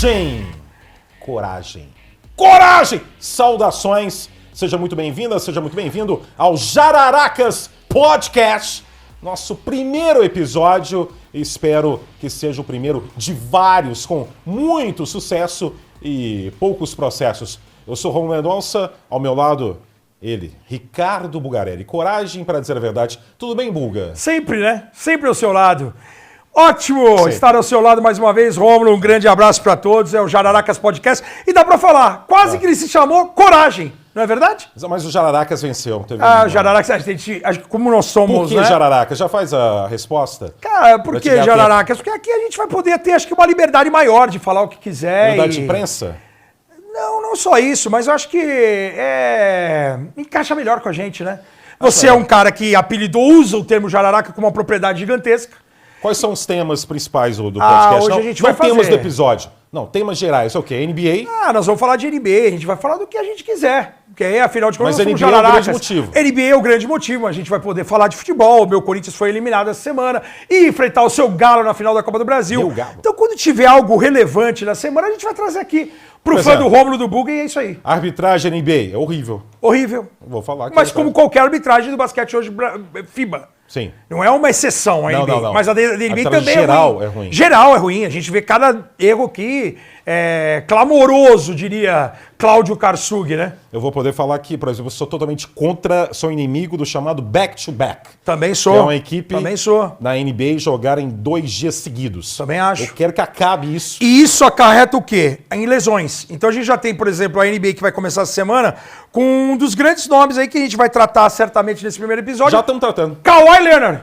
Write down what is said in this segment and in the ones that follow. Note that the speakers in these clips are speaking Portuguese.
Coragem! Coragem! Coragem! Saudações! Seja muito bem-vinda, seja muito bem-vindo ao Jararacas Podcast, nosso primeiro episódio. Espero que seja o primeiro de vários, com muito sucesso e poucos processos. Eu sou Romulo Mendonça, ao meu lado, ele, Ricardo Bugarelli. Coragem para dizer a verdade. Tudo bem, Bulga? Sempre, né? Sempre ao seu lado. Ótimo estar ao seu lado mais uma vez, Rômulo. Um grande abraço para todos. É o Jararacas Podcast. E dá para falar, quase que ele se chamou Coragem, não é verdade? Mas o Jararacas venceu. O Jararacas, a gente, como nós somos, Por que né? Jararacas? Já faz a resposta? Cara, por que Jararacas? Porque aqui a gente vai poder ter, acho que, uma liberdade maior de falar o que quiser. Liberdade de imprensa? Não só isso, mas eu acho que encaixa melhor com a gente, né? Você é um cara que usa o termo Jararaca como uma propriedade gigantesca. Quais são os temas principais do podcast? Hoje a gente vai temas fazer do episódio. Não, temas gerais. O quê? NBA? Nós vamos falar de NBA, a gente vai falar do que a gente quiser. Porque aí, afinal de contas, Mas nós NBA somos é o Jararacas. grande motivo. NBA é o grande motivo. A gente vai poder falar de futebol. O meu Corinthians foi eliminado essa semana. E enfrentar o seu Galo na final da Copa do Brasil. Meu Galo. Então, quando tiver algo relevante na semana, a gente vai trazer aqui pro fã do Rômulo do Buga, e é isso aí. A arbitragem NBA é horrível. Horrível. Vou falar aqui. Mas como qualquer arbitragem do basquete hoje, FIBA. Sim. Não é uma exceção a NBA. Não. Mas a da NBA também geral é ruim. Geral é ruim. A gente vê cada erro aqui clamoroso, diria Cláudio Karsug, né? Eu vou poder falar aqui, por exemplo, eu sou totalmente sou inimigo do chamado back-to-back. Também sou. Que é uma equipe Também sou. na NBA jogar em 2 dias seguidos. Também acho. Eu quero que acabe isso. E isso acarreta o quê? Em lesões. Então a gente já tem, por exemplo, a NBA que vai começar essa semana com um dos grandes nomes aí que a gente vai tratar certamente nesse primeiro episódio. Já estamos tratando. Kawhi Leonard.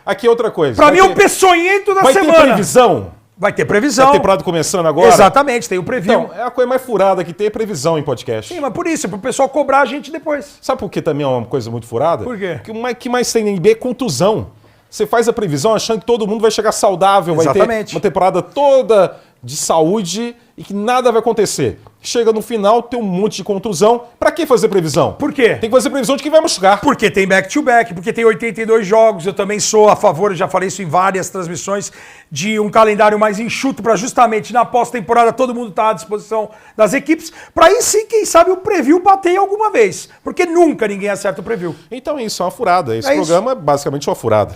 Aqui é outra coisa. Pra mim, o peçonhento da semana. Vai ter previsão? Vai ter previsão. A temporada começando agora? Exatamente, tem o preview. Então, é a coisa mais furada que tem é previsão em podcast. Sim, mas por isso, é pro pessoal cobrar a gente depois. Sabe por que também é uma coisa muito furada? Por quê? Porque o que mais tem na NBA é contusão. Você faz a previsão achando que todo mundo vai chegar saudável, Exatamente. vai ter uma temporada toda de saúde e que nada vai acontecer. Chega no final, tem um monte de contusão. Pra que fazer previsão? Por quê? Tem que fazer previsão de quem vai machucar. Porque tem back-to-back, porque tem 82 jogos. Eu também sou a favor, já falei isso em várias transmissões, de um calendário mais enxuto para justamente na pós-temporada todo mundo estar à disposição das equipes. Para aí sim, quem sabe o preview bater alguma vez. Porque nunca ninguém acerta o preview. Então é isso, é uma furada. Esse É programa é basicamente uma furada.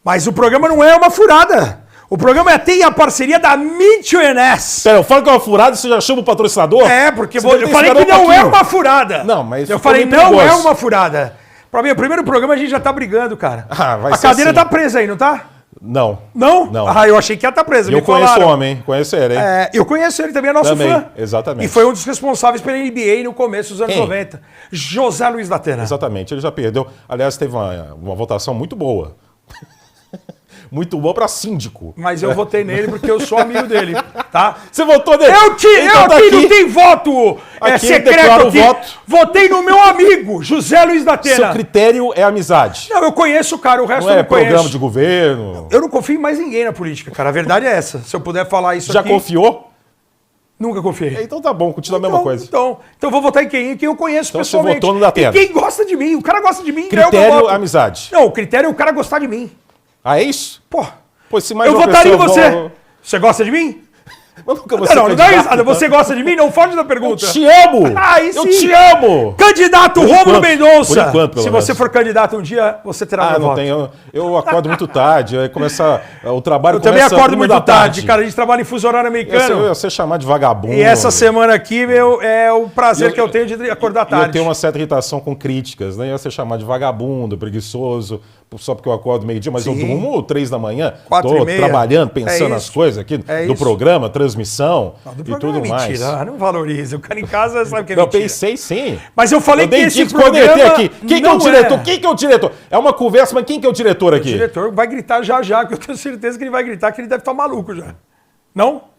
Mas o programa não é uma furada. O programa tem a parceria da Mitchell & Ness. Pera, eu falo que é uma furada e você já chama o patrocinador? Porque Você eu deve ter falei que esperado não é pouquinho. uma furada. Não, mas eu ficou falei meio não é perigoso. uma furada. Pra mim, o primeiro programa a gente já tá brigando, cara. Vai a ser cadeira assim. tá presa aí, não tá? Não. Não? Não. Eu achei que ia estar presa. E eu conheço o homem, hein? Conheço ele, hein? Eu conheço ele também, é nosso Também, fã. exatamente. E foi um dos responsáveis pela NBA no começo dos anos Quem? 90. José Luiz da Atena. Exatamente, ele já perdeu. Aliás, teve uma votação muito boa. Muito boa pra síndico. Mas eu votei nele porque eu sou amigo dele, tá? Você votou nele? Eu Então tá aqui aqui. não tem voto Aqui secreto declaro o aqui. voto. Votei no meu amigo, José Luiz da Atena. Seu critério é amizade. Não, eu conheço o cara, o resto Não eu é não conheço. programa de governo. Eu não confio em mais ninguém na política, cara. A verdade é essa. Se eu puder falar isso Já aqui... confiou? Nunca confiei. Então tá bom, continua a mesma coisa. Então eu vou votar em quem? Em quem eu conheço Então você pessoalmente. votou no Datena. E quem gosta de mim. O cara gosta de mim, ganhou meu Critério, voto. amizade. Não, o critério é o cara gostar de mim. Ah, é isso? Pô, Pois se mais eu uma votaria em pessoa você. Você gosta de mim? Mas nunca você Não dá risada. Você gosta de mim? Não foge da pergunta. Eu te amo! Aí Eu sim. te amo! Candidato Por Rômulo enquanto, Mendonça. por enquanto, pelo Se menos. você for candidato um dia, você terá meu não voto. tenho. Eu acordo muito tarde, aí começa o trabalho. Eu também começa acordo 1 muito da tarde, cara. A gente trabalha em fuso horário Eu americano. ia ser chamado de vagabundo. E essa semana aqui, é o prazer que eu tenho de acordar E tarde. eu tenho uma certa irritação com críticas, né? Eu ia ser chamado de vagabundo, preguiçoso, só porque eu acordo meio-dia, mas eu Sim. durmo 3 da manhã, 4:30. trabalhando, pensando É nas isso. coisas aqui É do isso. programa, transmissão Não, do e programa tudo é mais. mentira. Não valoriza. O cara em casa sabe que é Eu mentira. pensei sim. Mas eu falei Eu que dei esse dicas quando eu entrei programa aqui. Quem que é o não diretor? é. Quem que é o diretor? É uma conversa, mas quem que é o diretor O aqui? diretor vai gritar já, que eu tenho certeza que ele vai gritar, que ele deve estar maluco já. Não?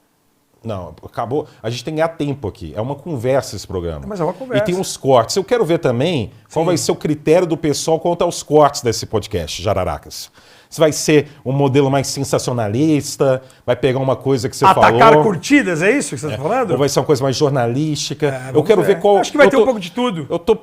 Não, acabou. A gente tem que ganhar tempo aqui. É uma conversa esse programa. Mas é uma conversa. E tem uns cortes. Eu quero ver também qual vai ser o critério do pessoal quanto aos cortes desse podcast, Jararacas. Se vai ser um modelo mais sensacionalista, vai pegar uma coisa que você Atacar falou. curtidas, é isso que você está falando? Ou vai ser uma coisa mais jornalística. Eu vamos quero ver qual. Acho que vai eu ter um pouco de tudo. Eu tô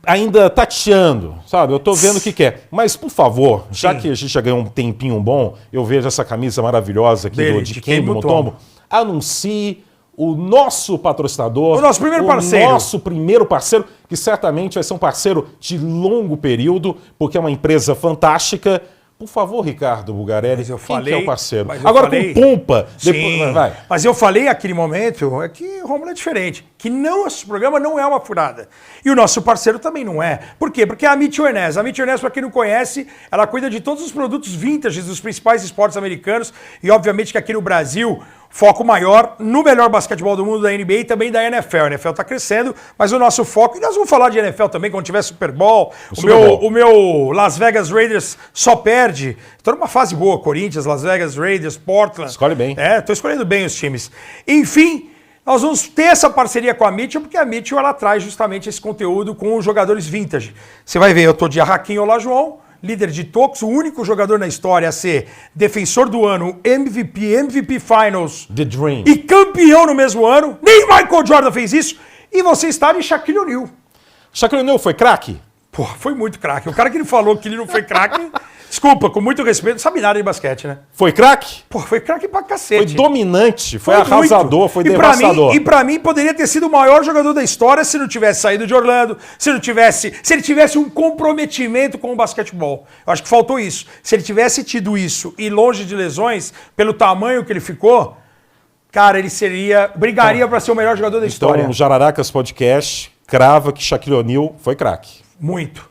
ainda tateando, sabe? Eu tô vendo o que quer. Mas, por favor, já que a gente já ganhou um tempinho bom, eu vejo essa camisa maravilhosa aqui Dele, de de Kembe Kembe Mutombo. anuncie o nosso patrocinador. O nosso primeiro parceiro. O nosso primeiro parceiro, que certamente vai ser um parceiro de longo período, porque é uma empresa fantástica. Por favor, Ricardo Bulgarelli, mas eu quem falei, que é o parceiro? mas eu Agora falei, com pompa. Sim, Depois, vai. Mas eu falei naquele momento que o Rômulo é diferente, que esse programa não é uma furada. E o nosso parceiro também não é. Por quê? Porque é a Mitchell Ernest. A Mitchell Ernest, para quem não conhece, ela cuida de todos os produtos vintage dos principais esportes americanos e, obviamente, que aqui no Brasil, foco maior no melhor basquetebol do mundo da NBA e também da NFL. A NFL está crescendo, mas o nosso foco, e nós vamos falar de NFL também quando tiver Super Bowl. O meu Las Vegas Raiders só perde. Estou numa fase boa, Corinthians, Las Vegas Raiders, Portland. Escolhe bem. Estou escolhendo bem os times. Enfim, nós vamos ter essa parceria com a Mitchell, porque a Mitchell ela traz justamente esse conteúdo com os jogadores vintage. Você vai ver, eu estou de Arraquinho Olajuwon, líder de tocos, o único jogador na história a ser defensor do ano, MVP Finals The Dream. e campeão no mesmo ano. Nem Michael Jordan fez isso. E você está de Shaquille O'Neal. Shaquille O'Neal foi craque? Pô, foi muito craque. O cara que ele falou que ele não foi craque, desculpa, com muito respeito, não sabe nada de basquete, né? Foi craque? Pô, foi craque pra Foi cacete. dominante, foi arrasador, muito. foi E devastador. Pra mim, poderia ter sido o maior jogador da história se não tivesse saído de Orlando, se ele tivesse um comprometimento com o basquetebol. Eu acho que faltou isso. Se ele tivesse tido isso e longe de lesões, pelo tamanho que ele ficou, cara, ele brigaria pra ser o melhor jogador da história. Então, o Jararacas Podcast crava que Shaquille O'Neal foi craque. Muito.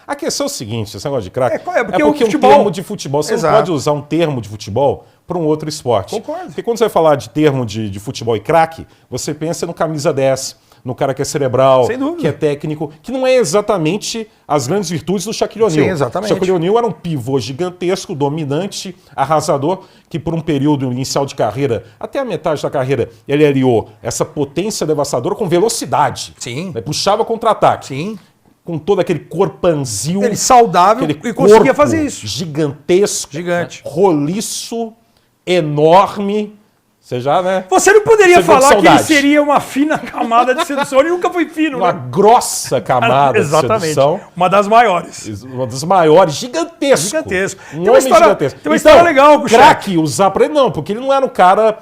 A questão é o seguinte, esse negócio de craque, porque um futebol... termo de futebol, você Exato. não pode usar um termo de futebol para um outro esporte. Concordo. Porque quando você vai falar de termo de futebol e craque, você pensa no camisa 10, no cara que é cerebral, Sem dúvida. que é técnico, que não é exatamente as grandes virtudes do Shaquille O'Neal. Sim, exatamente. Shaquille O'Neal era um pivô gigantesco, dominante, arrasador, que por um período inicial de carreira, até a metade da carreira, ele aliou essa potência devastadora com velocidade. Sim. Puxava contra-ataque. Sim. Com todo aquele corpanzil. Ele saudável aquele e conseguia corpo fazer isso. Gigantesco. Gigante. Roliço, enorme. Você já, né? Você não poderia Você falar ficou com que ele saudade. seria uma fina camada de sedução. Ele nunca foi fino, Uma né? grossa camada de Exatamente. sedução. Uma das maiores. Uma das maiores, gigantesco. Gigantesco. Um Tem uma homem história- gigantesco. tem uma história legal com o craque usar pra ele, não, porque ele não era o cara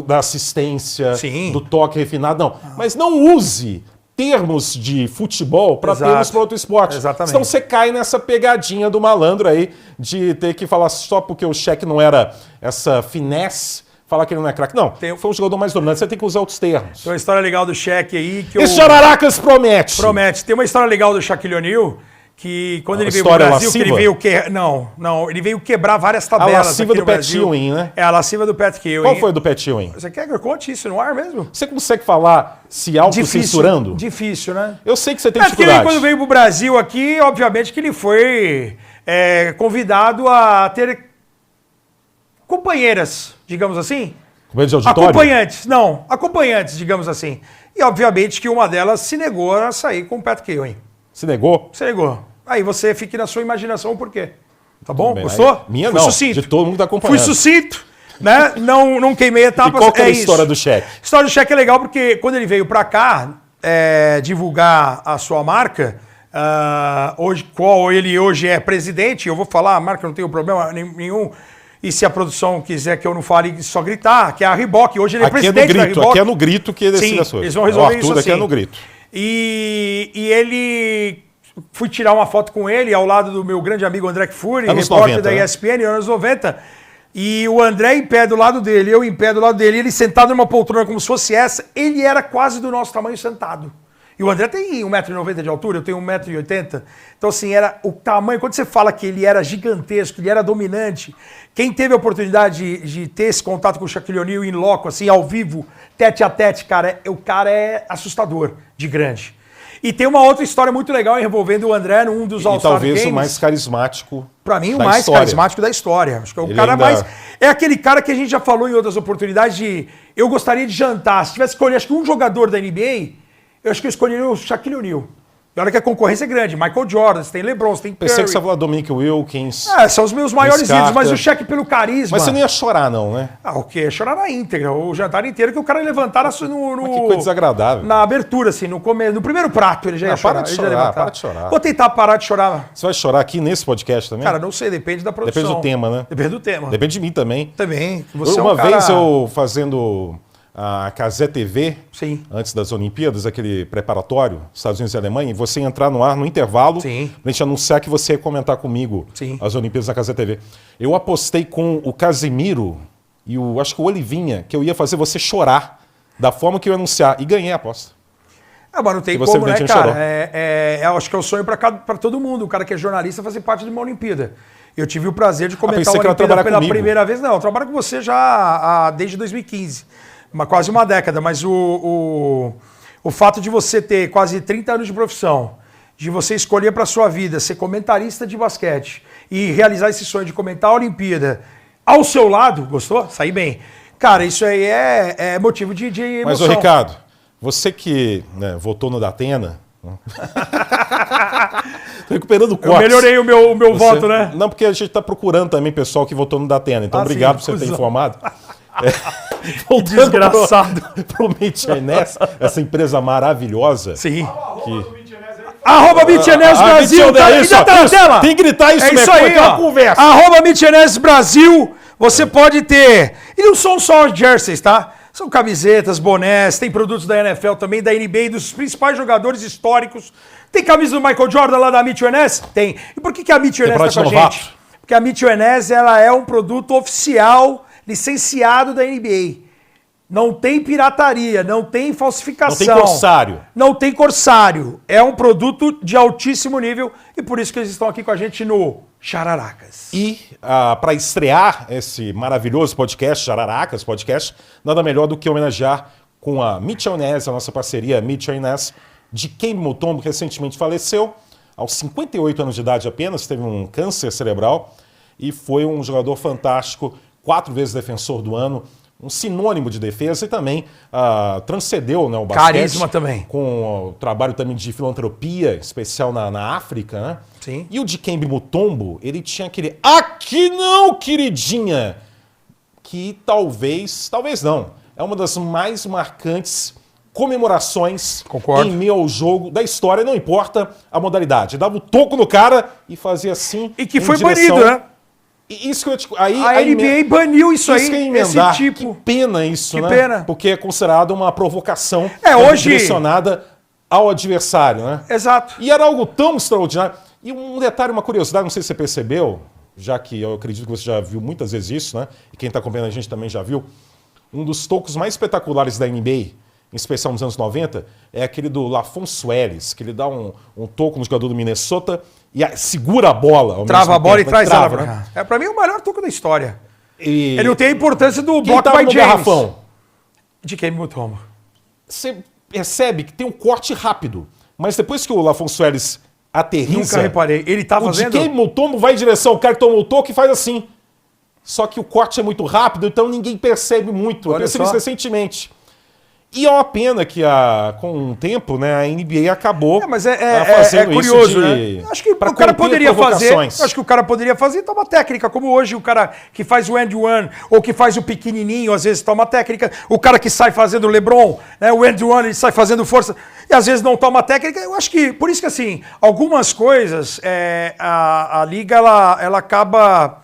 da assistência, Sim. do toque refinado, não. Mas não use termos de futebol para Exato. termos para outro esporte. Exatamente. Senão você cai nessa pegadinha do malandro aí de ter que falar só porque o Shaq não era essa finesse, falar que ele não é craque. Não, foi um jogador mais dominante, você tem que usar outros termos. Tem uma história legal do Shaq aí que Esse Jararacas promete. Promete. Tem uma história legal do Shaquille O'Neal que quando ele veio pro história Brasil, que ele lasciva? veio ele veio quebrar várias tabelas lasciva aqui do no Pat Brasil. Ewing, né? É, a lasciva do Pat Ewing. Qual foi do Pat Ewing? Você quer que eu conte isso no ar mesmo? Você consegue falar se autocensurando? Difícil, né? Eu sei que você tem Porque ele, dificuldade. quando veio pro Brasil aqui, obviamente que ele foi convidado a ter companheiras, digamos assim. Companheiro de auditório? Acompanhantes, digamos assim. E obviamente que uma delas se negou a sair com o Pat Ewing. Se negou? Se negou. Aí você fique na sua imaginação o porquê. Tá bom? bem. Gostou? Aí, minha Fui não, sucinto. de todo mundo que tá acompanhando. Fui sucinto, né? Não queimei etapas. E qual que é a isso. história do Shaq? A história do Shaq é legal porque quando ele veio pra cá divulgar a sua marca, qual ele hoje é presidente, eu vou falar, a marca não tem problema nenhum. E se a produção quiser que eu não fale, só gritar, que é a Reebok. Hoje ele é presidente da Reebok. Aqui é no grito que ele decide Sim, as coisas. eles vão resolver o Arthur isso aqui é assim. no grito. E ele... Fui tirar uma foto com ele ao lado do meu grande amigo André Kfouri, Anos repórter 90, da né? ESPN, anos 90. E o André em pé do lado dele, eu em pé do lado dele, ele sentado numa poltrona como se fosse essa. Ele era quase do nosso tamanho sentado. E o André tem 1,90 m de altura, eu tenho 1,80 m. Então, assim, era o tamanho. Quando você fala que ele era gigantesco, ele era dominante, quem teve a oportunidade de ter esse contato com o Shaquille O'Neal em loco, assim, ao vivo, tete a tete, cara, o cara é assustador de grande. E tem uma outra história muito legal envolvendo o André num dos E All-Star talvez Games. o mais carismático. Pra mim, o da mais história. carismático da história. Acho que é o Ele cara ainda- mais. É aquele cara que a gente já falou em outras oportunidades de. Eu gostaria de jantar. Se tivesse escolhido, acho que um jogador da NBA, eu acho que eu escolheria o Shaquille O'Neal. E olha que a concorrência é grande. Michael Jordan, você tem LeBron, você tem Curry. Pensei que você ia falar Dominic Wilkins. São os meus maiores ídolos, mas o cheque pelo carisma... Mas você não ia chorar, não, né? O quê? Chorar na íntegra. O jantar inteiro que o cara ia levantar Mas que coisa desagradável. na abertura, assim, no primeiro prato ele já ia chorar. Para de chorar. Vou tentar parar de chorar. Você vai chorar aqui nesse podcast também? Cara, não sei, depende da produção. Depende do tema, né? Depende do tema. Depende de mim também. Também. Você Uma é um cara... vez eu fazendo a Casé TV, Sim. antes das Olimpíadas, aquele preparatório, Estados Unidos e Alemanha, e você entrar no ar no intervalo, Sim. pra gente anunciar que você ia comentar comigo Sim. as Olimpíadas da Casé TV. Eu apostei com o Casimiro e acho que o Olivinha, que eu ia fazer você chorar da forma que eu ia anunciar, e ganhei a aposta. Mas não tem E você, como, né, evidentemente, cara? chorou. Acho que é o sonho pra todo mundo. O cara que é jornalista fazer parte de uma Olimpíada. Eu tive o prazer de comentar pensei uma que ela ia Olimpíada trabalhar pela comigo. primeira vez. Não, eu trabalho com você já desde 2015. Quase uma década. Mas o fato de você ter quase 30 anos de profissão, de você escolher para sua vida ser comentarista de basquete e realizar esse sonho de comentar a Olimpíada ao seu lado, gostou? Sair bem. Cara, isso aí é motivo de emoção. Mas, ô Ricardo, você que votou no Datena... Tô recuperando o corte. Eu melhorei o meu voto, né? Não, porque a gente tá procurando também pessoal que votou no Datena. Então, obrigado por você ter informado. Desgraçado. Pro Mitcheness, essa empresa maravilhosa. Sim. Arroba @Mitcheness Brasil. Tem que gritar isso, isso aí, ó. Conversa. @Mitcheness Brasil. Você pode ter... E não são só jerseys, tá? São camisetas, bonés, tem produtos da NFL também, da NBA, dos principais jogadores históricos. Tem camisa do Michael Jordan lá da Mitcheness? Tem. E por que a Mitcheness tá com a gente? Porque a Mitcheness, ela é um produto oficial, licenciado da NBA. Não tem pirataria, não tem falsificação. Não tem corsário. Não tem corsário. É um produto de altíssimo nível e por isso que eles estão aqui com a gente no Jararacas. E para estrear esse maravilhoso podcast, Jararacas Podcast, nada melhor do que homenagear com a Mitcheness, a nossa parceria Mitcheness, de Dikembe Mutombo, que recentemente faleceu, aos 58 anos de idade apenas, teve um câncer cerebral e foi um jogador fantástico, 4 vezes defensor do ano, um sinônimo de defesa e também transcendeu, né, o basquete. Carisma também. Com o trabalho também de filantropia, especial na África, né? Sim. E o Dikembe Mutombo, ele tinha aquele "aqui não, queridinha", que talvez não, é uma das mais marcantes comemorações Concordo. em meio ao jogo da história, não importa a modalidade. Dava o toco no cara e fazia assim. E que foi banido, né? E isso que eu a NBA baniu isso aí, que eu ia emendar. esse tipo. Que pena isso, Que né? pena. Porque é considerado uma provocação hoje direcionada ao adversário, né? Exato. E era algo tão extraordinário. E um detalhe, uma curiosidade, não sei se você percebeu, já que eu acredito que você já viu muitas vezes isso, né? E quem está acompanhando a gente também já viu. Um dos tocos mais espetaculares da NBA, em especial nos anos 90, é aquele do LaFonso Ellis, que ele dá um toco no jogador do Minnesota e segura a bola. Trava a bola tempo, e traz trava, ela pra né? cá. Pra mim é o melhor toco da história. E Ele não tem a importância do quem block tava by no James. garrafão? Dikembe Mutombo. Você percebe que tem um corte rápido, mas depois que o LaFonso Ellis aterrissa... Nunca reparei. Ele tá fazendo... O Dikembe Mutombo vai em direção ao cara que tomou o toque e faz assim. Só que o corte é muito rápido, então ninguém percebe muito. Eu percebi isso recentemente. E é uma pena que com o tempo, né, a NBA acabou mas fazendo curioso, isso né? Acho que o cara poderia fazer. Acho que o cara poderia fazer e toma técnica, como hoje o cara que faz o end one ou que faz o pequenininho, às vezes toma técnica. O cara que sai fazendo o LeBron, né, o end one, ele sai fazendo força e às vezes não toma técnica. Eu acho que, por isso que assim, algumas coisas, a liga ela acaba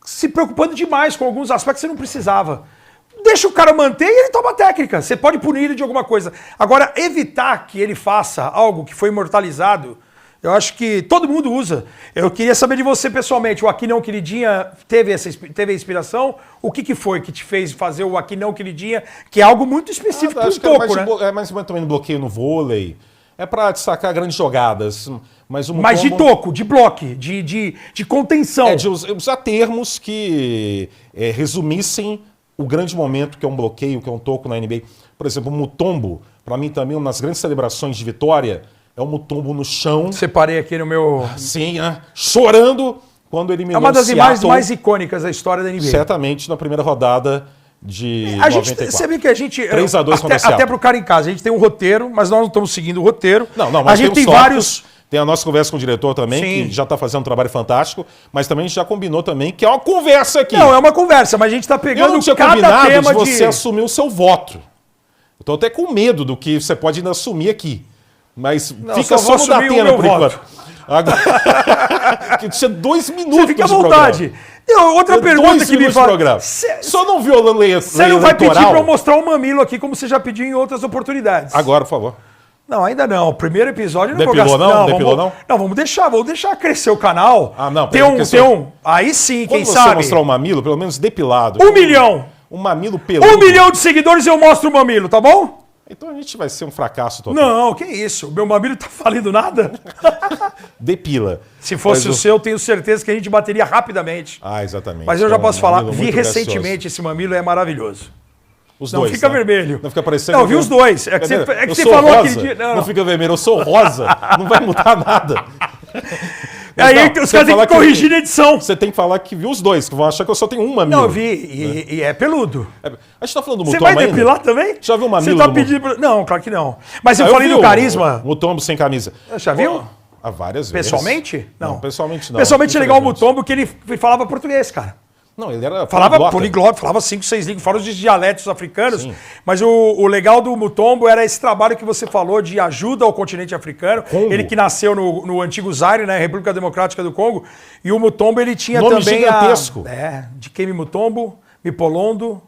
se preocupando demais com alguns aspectos que você não precisava. Deixa o cara manter e ele toma técnica. Você pode punir ele de alguma coisa. Agora, evitar que ele faça algo que foi imortalizado, eu acho que todo mundo usa. Eu queria saber de você pessoalmente. O Aqui Não Queridinha teve a inspiração? O que foi que te fez fazer o Aqui Não Queridinha? Que é algo muito específico para um toco, né? É mais também no bloqueio no vôlei. É para destacar grandes jogadas. Mas de toco, de bloco, de contenção. De usar termos que resumissem o grande momento, que é um bloqueio, que é um toco na NBA. Por exemplo, o Mutombo, para mim também, uma das grandes celebrações de vitória, é o Mutombo no chão. Separei aqui no meu... Sim, chorando quando ele É uma das imagens mais icônicas da história da NBA. Certamente na primeira rodada de A gente, 94. você vê que a gente... 3-2 contra o Seattle. Até pro cara em casa, a gente tem um roteiro, mas nós não estamos seguindo o roteiro. Não, mas a gente tem vários... Tem a nossa conversa com o diretor também, Sim. que já está fazendo um trabalho fantástico, mas também a gente já combinou também que é uma conversa aqui. Não, é uma conversa, mas a gente está Eu pegando não tinha cada combinado tema de você assumir o seu voto. Eu tô até com medo do que você pode ainda assumir aqui. Mas fica só no Datena por enquanto. Agora... que tinha 2 minutos. Você fica à vontade. Outra pergunta que me fala. Só não viu a lei Você não vai pedir para eu mostrar o mamilo aqui, como você já pediu em outras oportunidades. Agora, por favor. Não, ainda não. O primeiro episódio não Depilou vou gastar. não? Depilou não? Não, vamos deixar crescer o canal. Ah, não. Tem um. Aí sim, quem sabe. Quando sabe. você mostrar o mamilo, pelo menos depilado. 1 milhão. Um mamilo peludo. 1 milhão de seguidores eu mostro o mamilo, tá bom? Então a gente vai ser um fracasso total. Não, que isso. O meu mamilo tá falindo nada. Depila. Se fosse o seu, tenho certeza que a gente bateria rapidamente. Ah, exatamente. Mas eu já posso falar, mamilo vi muito recentemente gracioso. esse mamilo, é maravilhoso. Os Não dois, fica né? vermelho. Não fica parecendo. Não, vi os dois. É que você falou rosa, aquele dia. Não fica vermelho, eu sou rosa. Não vai mudar nada. Aí não, os caras têm que corrigir na edição. Você tem que falar que viu os dois, que vão achar que eu só tenho um mamilo. Não, eu vi. E é peludo. A gente tá falando do Você Mutombo vai ainda? depilar também? Já viu o mamilo Você tá do pedindo... Não, claro que não. Mas eu Ah, falei vi do carisma. O Mutombo sem camisa. Já viu? Há várias vezes. Pessoalmente? Não, pessoalmente não. Pessoalmente é legal o Mutombo, que ele falava português, cara. Não, ele era Falava poliglota, falava 5, 6 línguas, fora os dialetos africanos. Sim. Mas o legal do Mutombo era esse trabalho que você falou de ajuda ao continente africano. Congo. Ele que nasceu no antigo Zaire, né, República Democrática do Congo. E o Mutombo, ele tinha Nome também gigantesco. de Kemi Mutombo, Mipolondo,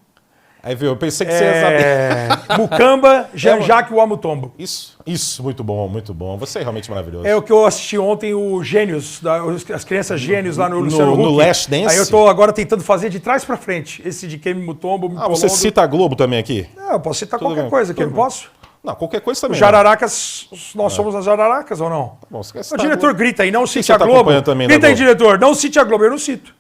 Aí viu, eu pensei que você ia saber. Mukamba, Jean-Jacques Wamutombo. Isso, muito bom, muito bom. Você é realmente maravilhoso. É o que eu assisti ontem, o Gênios, as crianças gênios lá no Luciano Huck. No Last Dance? Aí eu tô agora tentando fazer de trás pra frente, esse de Kemi Mutombo, Ah, você cita a Globo também aqui? Não, eu posso citar Tudo qualquer bem, coisa aqui, tudo não bem. posso? Não, qualquer coisa também. Os Jararacas, nós somos as Jararacas ou não? Bom, você quer O citar a diretor Globo? grita aí, não cite você a tá Globo. acompanhando também na Grita aí, Globo? diretor, não cite a Globo, eu não cito.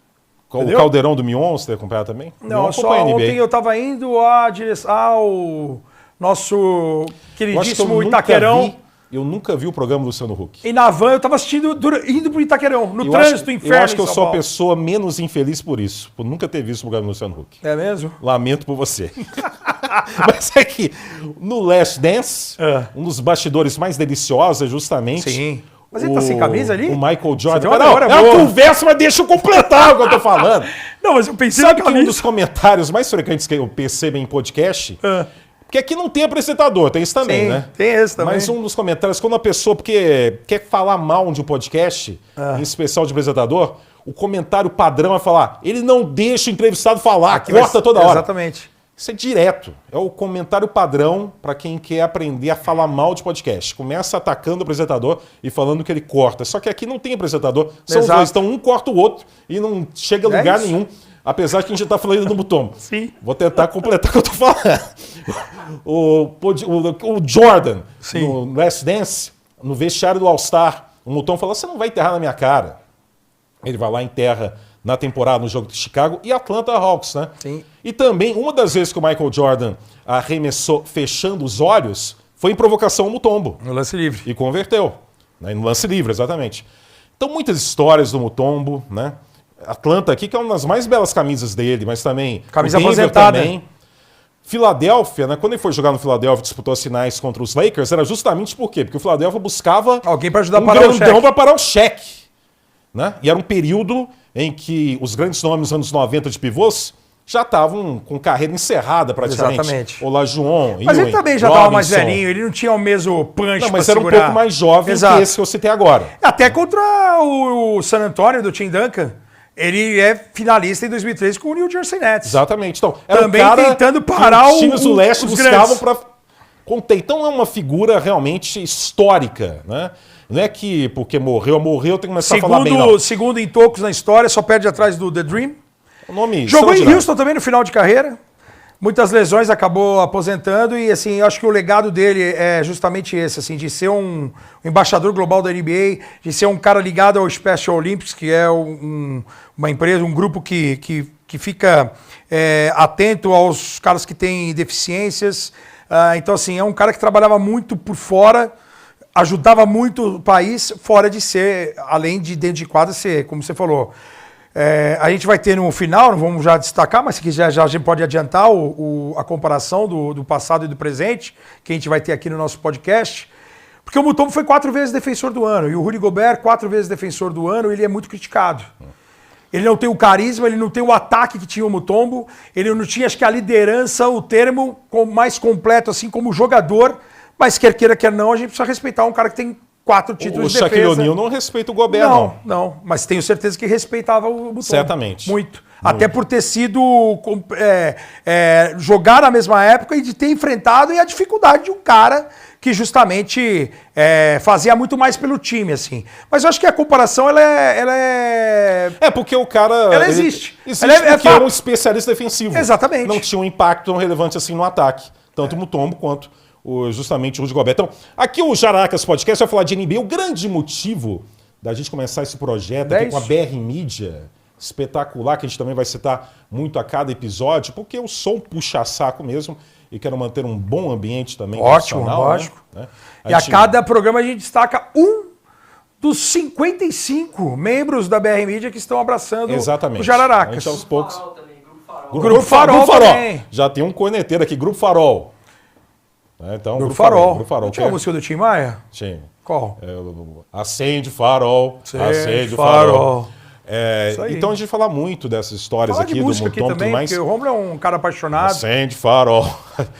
O Entendeu? Caldeirão do Mion, você acompanhar também? Não, só acompanha a NBA. ontem eu tava indo ao nosso Eu acho que queridíssimo Itaquerão. Eu nunca vi o programa do Luciano Huck. E na van eu tava assistindo, indo pro Itaquerão, no Eu trânsito, acho, inferno. eu acho que em eu São sou a Paulo. pessoa menos infeliz por isso, por nunca ter visto o programa do Luciano Huck. É mesmo? Lamento por você. Mas é que no Last Dance, um dos bastidores mais deliciosos é justamente... Sim. Mas ele tá sem camisa ali? O Michael Você Jordan. tem uma Não, memória é uma boa. conversa, mas deixa eu completar o que eu tô falando. Não, mas eu pensei Sabe na que um camisa. dos comentários mais frequentes que eu percebo em podcast... Porque aqui não tem apresentador, tem isso também, Sim, né? tem esse também. Mas um dos comentários, quando a pessoa porque quer falar mal de um podcast, em especial de apresentador, o comentário padrão é falar, ele não deixa o entrevistado falar, Aqui vai corta ser- toda hora. Exatamente. Isso é direto. É o comentário padrão para quem quer aprender a falar mal de podcast. Começa atacando o apresentador e falando que ele corta. Só que aqui não tem apresentador. São os Exato. dois. Então um corta o outro e não chega a É lugar isso. nenhum. Apesar que a gente está falando do Mutombo. Sim. Vou tentar completar o que eu tô falando. O Jordan, Sim. no Last Dance, no vestiário do All-Star, o Mutombo falou, você não vai enterrar na minha cara. Ele vai lá e enterra na temporada, no jogo de Chicago e Atlanta Hawks, né? Sim. E também, uma das vezes que o Michael Jordan arremessou fechando os olhos, foi em provocação ao Mutombo. No lance livre. E converteu. Né? No lance livre, exatamente. Então, muitas histórias do Mutombo, né? Atlanta aqui, que é uma das mais belas camisas dele, mas também... Camisa o Denver aposentada. também. Filadélfia, né? Quando ele foi jogar no Filadélfia, disputou as finais contra os Lakers, era justamente por quê? Porque o Filadélfia buscava Alguém para ajudar a um parar o grandão cheque. para parar o cheque. Né? E era um período em que os grandes nomes dos anos 90 de pivôs já estavam com carreira encerrada praticamente. Exatamente. Olajuwon, Mas ele Ewing, também já estava mais Robinson. velhinho, ele não tinha o mesmo punch Não, mas pra era um segurar. pouco mais jovem Exato. que esse que eu citei agora. Até contra o San Antonio, do Tim Duncan. Ele é finalista em 2003 com o New Jersey Nets. Exatamente. Então, era Também um cara tentando que parar os times do leste os buscavam grandes. para conter. Então é uma figura realmente histórica, né? Não é que porque morreu, tem que começar a falar bem, não. Segundo em tocos na história, só perde atrás do The Dream. O nome Jogou em extraordinário. Houston também no final de carreira. Muitas lesões, acabou aposentando e assim, eu acho que o legado dele é justamente esse, assim, de ser um embaixador global da NBA, de ser um cara ligado ao Special Olympics, que é uma empresa, um grupo que fica atento aos caras que têm deficiências. Então, assim, é um cara que trabalhava muito por fora, ajudava muito o país, fora de ser, além de dentro de quadra ser, como você falou, A gente vai ter no final, não vamos já destacar, mas se quiser já a gente pode adiantar a comparação do passado e do presente, que a gente vai ter aqui no nosso podcast. Porque o Mutombo foi 4 vezes defensor do ano, e o Rudy Gobert 4 vezes defensor do ano, ele é muito criticado. Ele não tem o carisma, ele não tem o ataque que tinha o Mutombo, ele não tinha, acho que a liderança, o termo mais completo, assim, como jogador, mas quer queira, quer não, a gente precisa respeitar um cara que tem 4 títulos de defesa. O Shaquille O'Neal não respeita o Gobert, não. Não, mas tenho certeza que respeitava o Mutombo. Certamente. Muito. Até por ter sido jogar na mesma época e de ter enfrentado e a dificuldade de um cara que justamente fazia muito mais pelo time, assim. Mas eu acho que a comparação, ela é... porque o cara... Ela existe. Existe porque é um especialista defensivo. Exatamente. Não tinha um impacto tão relevante assim no ataque. Tanto o Mutombo quanto justamente o Rudy Gobert. Então, aqui o Jararacas Podcast vai falar de NBA. O grande motivo da gente começar esse projeto aqui com a BR Mídia, espetacular, que a gente também vai citar muito a cada episódio, porque eu sou um puxa-saco mesmo e quero manter um bom ambiente também. Ótimo, lógico. Né? E a cada programa a gente destaca um dos 55 membros da BR Mídia que estão abraçando o Jararacas. A gente, aos poucos... Farol também, Grupo Farol também. Já tem um corneteiro aqui, Grupo Farol. Então, Grupo Farol. Grupo Farol. Não tinha a música do Tim Maia? Tinha. Qual? Acende farol, acende farol. Então a gente fala muito dessas histórias Fala aqui de do música aqui Mutombo, também, mais. porque o Romulo é um cara apaixonado. Acende farol.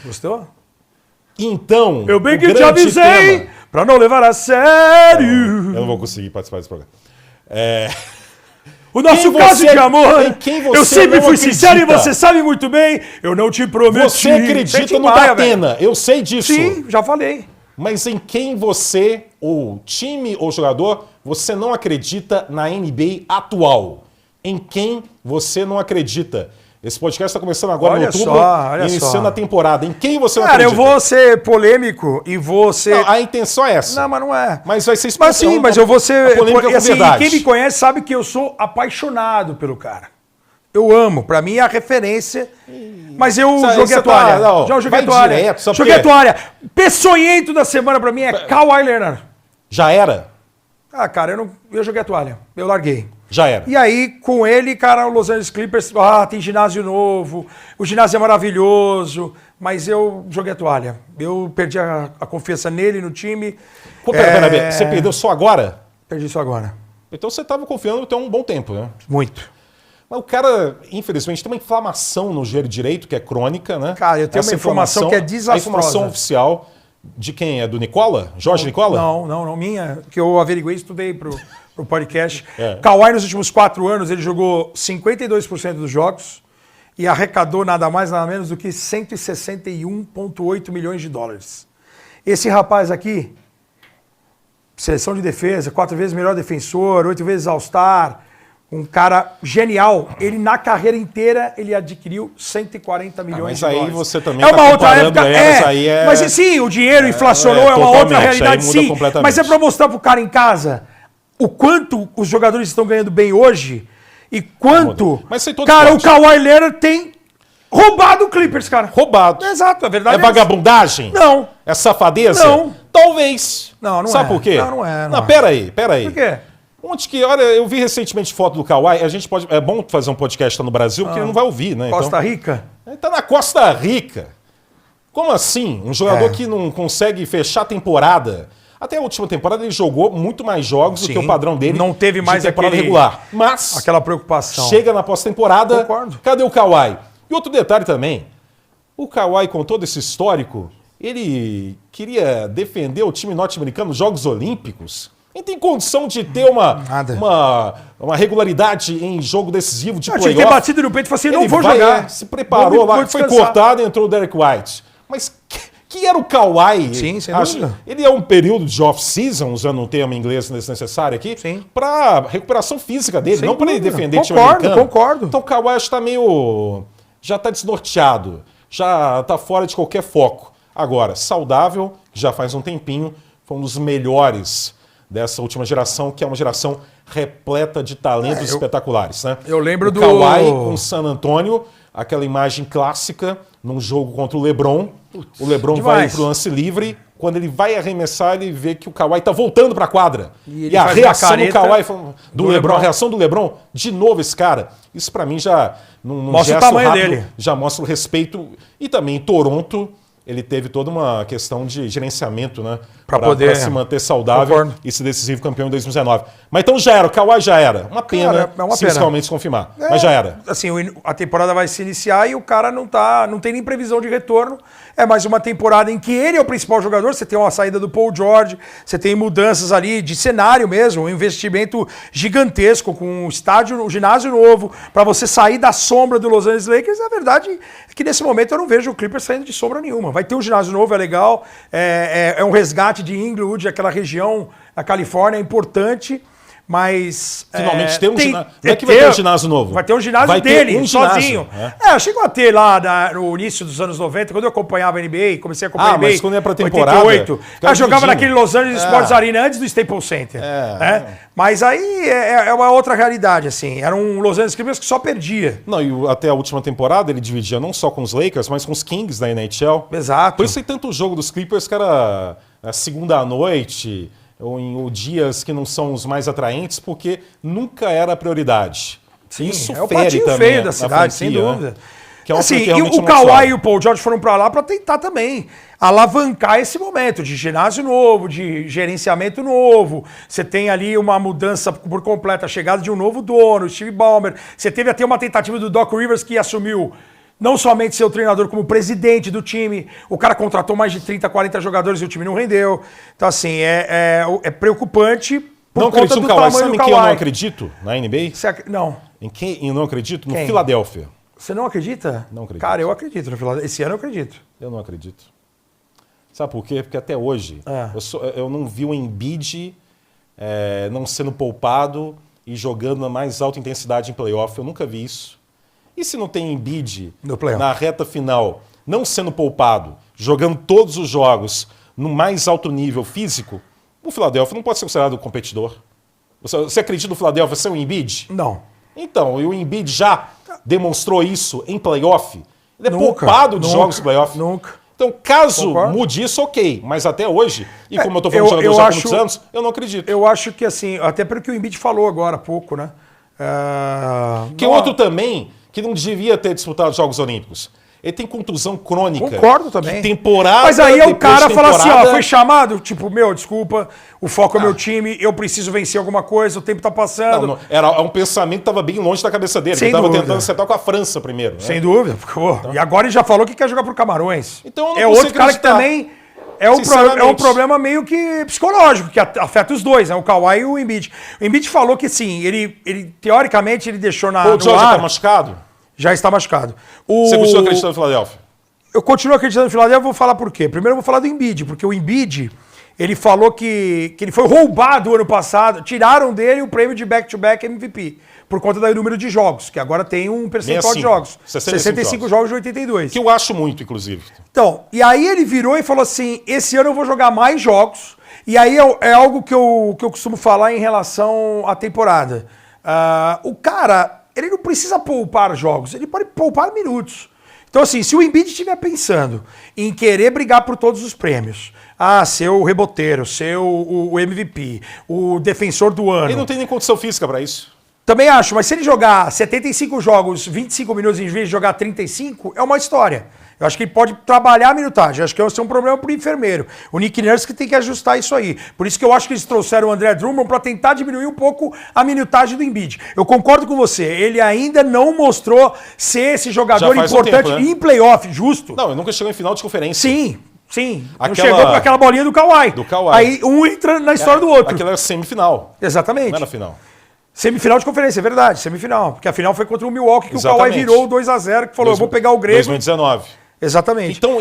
Gostou? Então, eu bem que te avisei pra não levar a sério. Eu não vou conseguir participar desse programa. O nosso caso de amor, eu sempre fui sincero e você sabe muito bem, eu não te prometi. Você acredita no Datena, eu sei disso. Sim, já falei. Mas em quem você, ou time ou jogador, você não acredita na NBA atual? Em quem você não acredita? Esse podcast está começando agora no YouTube, iniciando a temporada. Em quem você não acredita? Cara, eu vou ser polêmico e vou ser... Não, a intenção é essa. Não, mas não é. Mas vai ser Mas sim, mas eu vou ser... polêmica assim, quem me conhece sabe que eu sou apaixonado pelo cara. Eu amo. Pra mim é a referência. Mas eu joguei a toalha. Já joguei a toalha. Joguei a toalha. Peçonhento da semana pra mim é Kawhi Leonard. Já era? Ah, cara, eu joguei a toalha. Eu larguei. Já era. E aí, com ele, cara, o Los Angeles Clippers, tem ginásio novo, o ginásio é maravilhoso, mas eu joguei a toalha. Eu perdi a confiança nele, no time. Pera, você perdeu só agora? Perdi só agora. Então você estava confiando até um bom tempo, né? Muito. Mas o cara, infelizmente, tem uma inflamação no joelho direito, que é crônica, né? Cara, eu tenho uma informação que é desastrosa. A informação oficial de quem? É do Nicola? Jorge Nicola? Não, minha, que eu averiguei e estudei pro podcast. Kawhi, nos últimos 4 anos, ele jogou 52% dos jogos e arrecadou nada mais, nada menos do que 161,8 milhões de dólares. Esse rapaz aqui, seleção de defesa, 4 vezes melhor defensor, 8 vezes All-Star, um cara genial. Ele, na carreira inteira, ele adquiriu 140 milhões de dólares. Mas aí você também é tá uma outra época. Mas sim, o dinheiro inflacionou, é uma outra realidade, sim. Mas é para mostrar pro cara em casa o quanto os jogadores estão ganhando bem hoje e quanto... Mas sei todo cara, esporte. o Kawhi Leonard tem roubado o Clippers, cara. Roubado. Exato, é verdade. É vagabundagem? Não. É safadeza? Não. Talvez. Não Sabe por quê? Não é. Não, pera aí. Por quê? Onde que, olha, eu vi recentemente foto do Kawhi, a gente pode, é bom fazer um podcast no Brasil, porque ele não vai ouvir, né? Costa Rica? Ele tá na Costa Rica. Como assim? Um jogador que não consegue fechar a temporada. Até a última temporada ele jogou muito mais jogos do que o padrão dele. Não teve mais temporada regular. Mas aquela preocupação. Chega na pós-temporada. Concordo. Cadê o Kawhi? E outro detalhe também. O Kawhi, com todo esse histórico, ele queria defender o time norte-americano nos Jogos Olímpicos. Ele tem condição de ter uma regularidade em jogo decisivo de playoff. Tinha que ter batido no peito e falou assim, não vou jogar. Se preparou lá, foi cortado e entrou o Derek White. Mas que era o Kawhi? Sim, sem dúvida. Ele é um período de off-season, usando um termo em inglês necessário aqui, para recuperação física dele, não para ele defender time americano. Concordo. Então o Kawhi está meio... já está desnorteado, já está fora de qualquer foco. Agora, saudável, já faz um tempinho, foi um dos melhores dessa última geração, que é uma geração repleta de talentos espetaculares, né? Eu lembro do Kawhi com San Antonio, aquela imagem clássica num jogo contra o LeBron. O LeBron vai pro lance livre, quando ele vai arremessar, ele vê que o Kawhi tá voltando pra quadra. E a faz reação uma do careta Kawhi, do LeBron, a reação do LeBron, de novo esse cara, isso pra mim já, num mostra gesto o tamanho rápido, dele. já mostra o respeito. E também em Toronto, ele teve toda uma questão de gerenciamento, né? Pra poder se manter saudável Concordo. e ser decisivo campeão em 2019. Mas então já era, o Kawhi já era. Uma pena, Cara, é uma se pena. isso realmente se confirmar. Mas já era. Assim, a temporada vai se iniciar e o cara não tem nem previsão de retorno. É mais uma temporada em que ele é o principal jogador. Você tem uma saída do Paul George, você tem mudanças ali de cenário mesmo, um investimento gigantesco com um estádio, um ginásio novo, para você sair da sombra do Los Angeles Lakers. A verdade é que nesse momento eu não vejo o Clippers saindo de sombra nenhuma. Vai ter um ginásio novo, é legal, é um resgate de Inglewood, aquela região, a Califórnia, é importante. Mas. Finalmente tem um ginásio. Não é que vai ter um ginásio novo. Vai ter um ginásio vai dele, ter um sozinho. Ginásio, Chegou a ter lá no início dos anos 90, quando eu acompanhava a NBA, comecei a acompanhar a NBA. Mas quando ia pra temporada. 88. Eu jogava naquele Los Angeles Sports Arena antes do Staples Center. Mas aí é uma outra realidade, assim. Era um Los Angeles Clippers que só perdia. Não, e até a última temporada ele dividia não só com os Lakers, mas com os Kings da NHL. Exato. Por isso tem tanto jogo dos Clippers que era a segunda à noite, ou em dias que não são os mais atraentes, porque nunca era a prioridade. Sim, isso é o fere pratinho também feio da cidade, sem dúvida. Né? Que é uma assim, coisa que e realmente o não Kawhi sobe. e o Paul George foram pra lá pra tentar também alavancar esse momento de ginásio novo, de gerenciamento novo. Você tem ali uma mudança por completa, a chegada de um novo dono, Steve Ballmer. Você teve até uma tentativa do Doc Rivers, que assumiu não somente ser o treinador, como presidente do time. O cara contratou mais de 30, 40 jogadores e o time não rendeu. Então, assim, é preocupante por Não conta acredito do no Kawhi. tamanho Sabe do em quem eu não Kawhi. acredito na NBA? Não. Em quem eu não acredito? No Quem? Philadelphia. Você não acredita? Não acredito. Cara, eu acredito no Philadelphia. Esse ano eu acredito. Eu não acredito. Sabe por quê? Porque até hoje eu não vi o Embiid não sendo poupado e jogando na mais alta intensidade em playoff. Eu nunca vi isso. E se não tem Embiid na reta final, não sendo poupado, jogando todos os jogos no mais alto nível físico, o Philadelphia não pode ser considerado competidor. Você acredita no Philadelphia ser um Embiid? Não. Então, e o Embiid já demonstrou isso em playoff? Ele é poupado de jogos de playoff. Nunca. Então, caso mude isso, ok. Mas até hoje, e como eu tô falando de jogador já há muitos anos, eu não acredito. Eu acho que assim, até pelo que o Embiid falou agora há pouco, né? Que outro também que não devia ter disputado os Jogos Olímpicos. Ele tem contusão crônica. Concordo também. Temporada. Mas aí é o cara fala assim, ó, foi chamado, tipo, desculpa, o foco é meu time, eu preciso vencer alguma coisa, o tempo tá passando. Não, era um pensamento que tava bem longe da cabeça dele. Ele tava tentando acertar com a França primeiro. Né? Sem dúvida. Então. E agora ele já falou que quer jogar pro Camarões. Então é outro cara que também é um problema meio que psicológico, que afeta os dois, né? O Kawhi e o Embiid. O Embiid falou que sim, ele teoricamente ele deixou O George tá machucado? Já está machucado. Você continua acreditando no Philadelphia? Eu continuo acreditando no Philadelphia, vou falar por quê. Primeiro eu vou falar do Embiid, porque o Embiid, ele falou que ele foi roubado ano passado, tiraram dele o prêmio de back-to-back MVP, por conta do número de jogos, que agora tem um percentual de jogos. 65 jogos de 82. Que eu acho muito, inclusive. Então, e aí ele virou e falou assim, esse ano eu vou jogar mais jogos, e aí é algo que eu costumo falar em relação à temporada. O cara, ele não precisa poupar jogos, ele pode poupar minutos. Então, assim, se o Embiid estiver pensando em querer brigar por todos os prêmios, ser o reboteiro, ser o MVP, o defensor do ano... Ele não tem nem condição física para isso. Também acho, mas se ele jogar 75 jogos, 25 minutos em vez de jogar 35, é uma história. Eu acho que ele pode trabalhar a minutagem. Eu acho que esse é um problema pro enfermeiro. O Nick Nurse que tem que ajustar isso aí. Por isso que eu acho que eles trouxeram o André Drummond para tentar diminuir um pouco a minutagem do Embiid. Eu concordo com você. Ele ainda não mostrou ser esse jogador importante em playoff, justo. Não, ele nunca chegou em final de conferência. Sim. Não chegou com aquela bolinha do Kawhi. Aí um entra na história do outro. Aquela era semifinal. Exatamente. Não era final. Semifinal de conferência, é verdade, semifinal. Porque a final foi contra o Milwaukee, que o Kawhi virou o 2-0, que falou, eu vou pegar o Grego. 2019. Exatamente. Então,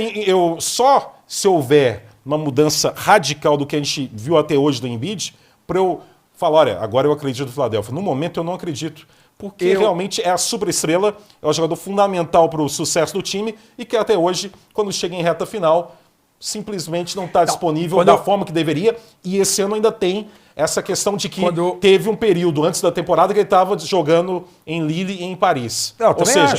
se houver uma mudança radical do que a gente viu até hoje do Embiid, para eu falar, olha, agora eu acredito no Philadelphia. No momento eu não acredito, porque realmente é a superestrela, é o jogador fundamental para o sucesso do time e que até hoje, quando chega em reta final, simplesmente não está disponível da forma que deveria. E esse ano ainda tem essa questão de que teve um período antes da temporada que ele estava jogando em Lille e em Paris. Ou seja,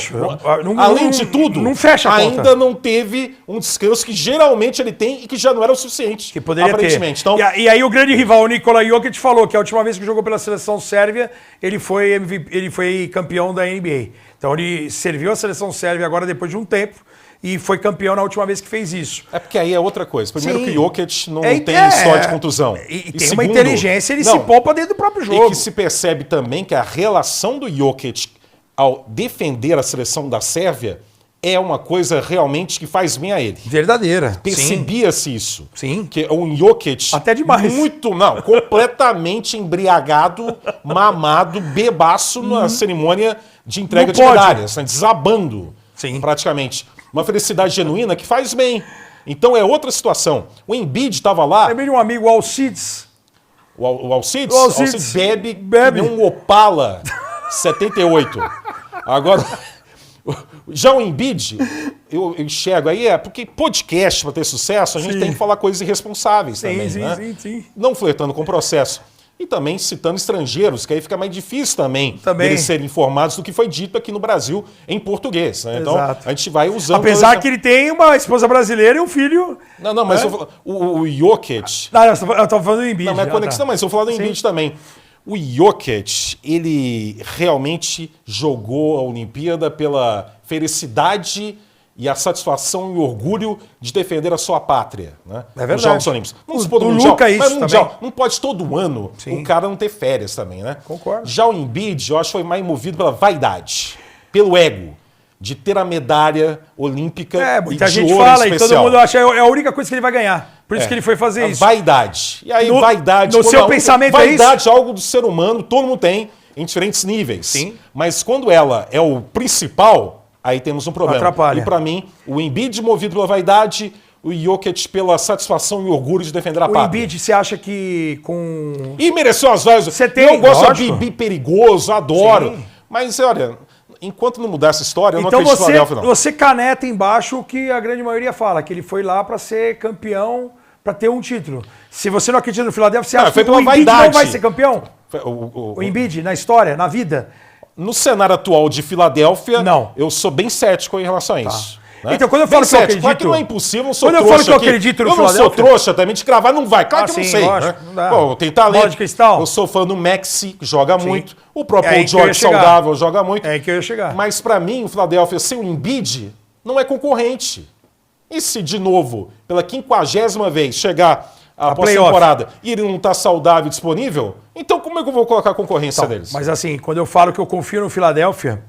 além de tudo, não fecha a ainda conta. não teve um descanso que geralmente ele tem e que já não era o suficiente. Que poderia aparentemente. ter. Então, e aí o grande rival, o Nikola Jokic, falou que a última vez que jogou pela seleção sérvia, ele foi campeão da NBA. Então ele serviu a seleção sérvia agora depois de um tempo e foi campeão na última vez que fez isso. É porque aí é outra coisa. Primeiro que o Jokic não tem história de contusão. E tem segundo, uma inteligência, ele se poupa dentro do próprio jogo. E que se percebe também que a relação do Jokic ao defender a seleção da Sérvia é uma coisa realmente que faz bem a ele. Verdadeira. Percebia-se isso. Sim. Que um Jokic... Até demais. Completamente embriagado, mamado, bebaço na cerimônia de entrega de medalhas, né, desabando. Sim. Praticamente. Uma felicidade genuína que faz bem. Então é outra situação. O Embiid estava lá... Lembrei de um amigo, o Alcides. O Alcides? O Alcides bebe um Opala 78. Agora, já o Embiid, eu enxergo aí, porque podcast, para ter sucesso, a gente tem que falar coisas irresponsáveis também, né? Sim. Não flertando com o processo. E também citando estrangeiros, que aí fica mais difícil também eles serem informados do que foi dito aqui no Brasil em português. Né? Então, a gente vai usando... Apesar que ele tem uma esposa brasileira e um filho... Não, mas o Jokic... Não, eu estou falando do Embiid. Não, mas conexão, mas eu vou falar do Embiid também. O Jokic, ele realmente jogou a Olimpíada pela felicidade e a satisfação e o orgulho de defender a sua pátria. Né? É verdade. Nos Jogos Olímpicos. Não se pôr no Mundial, mas mundial também. Não pode todo ano o cara não ter férias também, né? Concordo. Já o Embiid, eu acho que foi mais movido pela vaidade, pelo ego, de ter a medalha olímpica muita de gente ouro fala especial. e todo mundo acha é a única coisa que ele vai ganhar. Por isso que ele foi fazer isso. Vaidade. E aí, vaidade... No seu pensamento vaidade é algo do ser humano, todo mundo tem, em diferentes níveis. Sim. Mas quando ela é o principal, aí temos um problema. Atrapalha. E para mim, o Embiid movido pela vaidade, o Jokic pela satisfação e orgulho de defender a pátria. O Embiid, você acha que com... E mereceu as vaias. Você tem, eu gosto lógico. de Bibi perigoso, adoro. Sim. Mas, olha... Enquanto não mudar essa história, eu não então acredito no Philadelphia, não. Você caneta embaixo o que a grande maioria fala, que ele foi lá para ser campeão, para ter um título. Se você não acredita no Philadelphia, você acha que o Embiid não vai ser campeão? O Embiid, na história, na vida? No cenário atual de Filadélfia, não. Eu sou bem cético em relação a isso. Né? Então, quando eu falo que eu acredito... Claro que não é impossível, eu sou quando trouxa eu falo que eu acredito no Philadelphia... Eu não sou trouxa também de cravar, não vai. Claro que eu não sei. Lógico, né? não dá. Pô, tem talento. Bola de cristal. Eu sou fã do Maxey, que joga muito. O próprio aí George saudável joga muito. É aí que eu ia chegar. Mas pra mim, o Philadelphia sem o Embiid não é concorrente. E se, de novo, pela 50ª vez, chegar a pós-temporada e ele não tá saudável e disponível, então como é que eu vou colocar a concorrência deles? Mas assim, quando eu falo que eu confio no Philadelphia...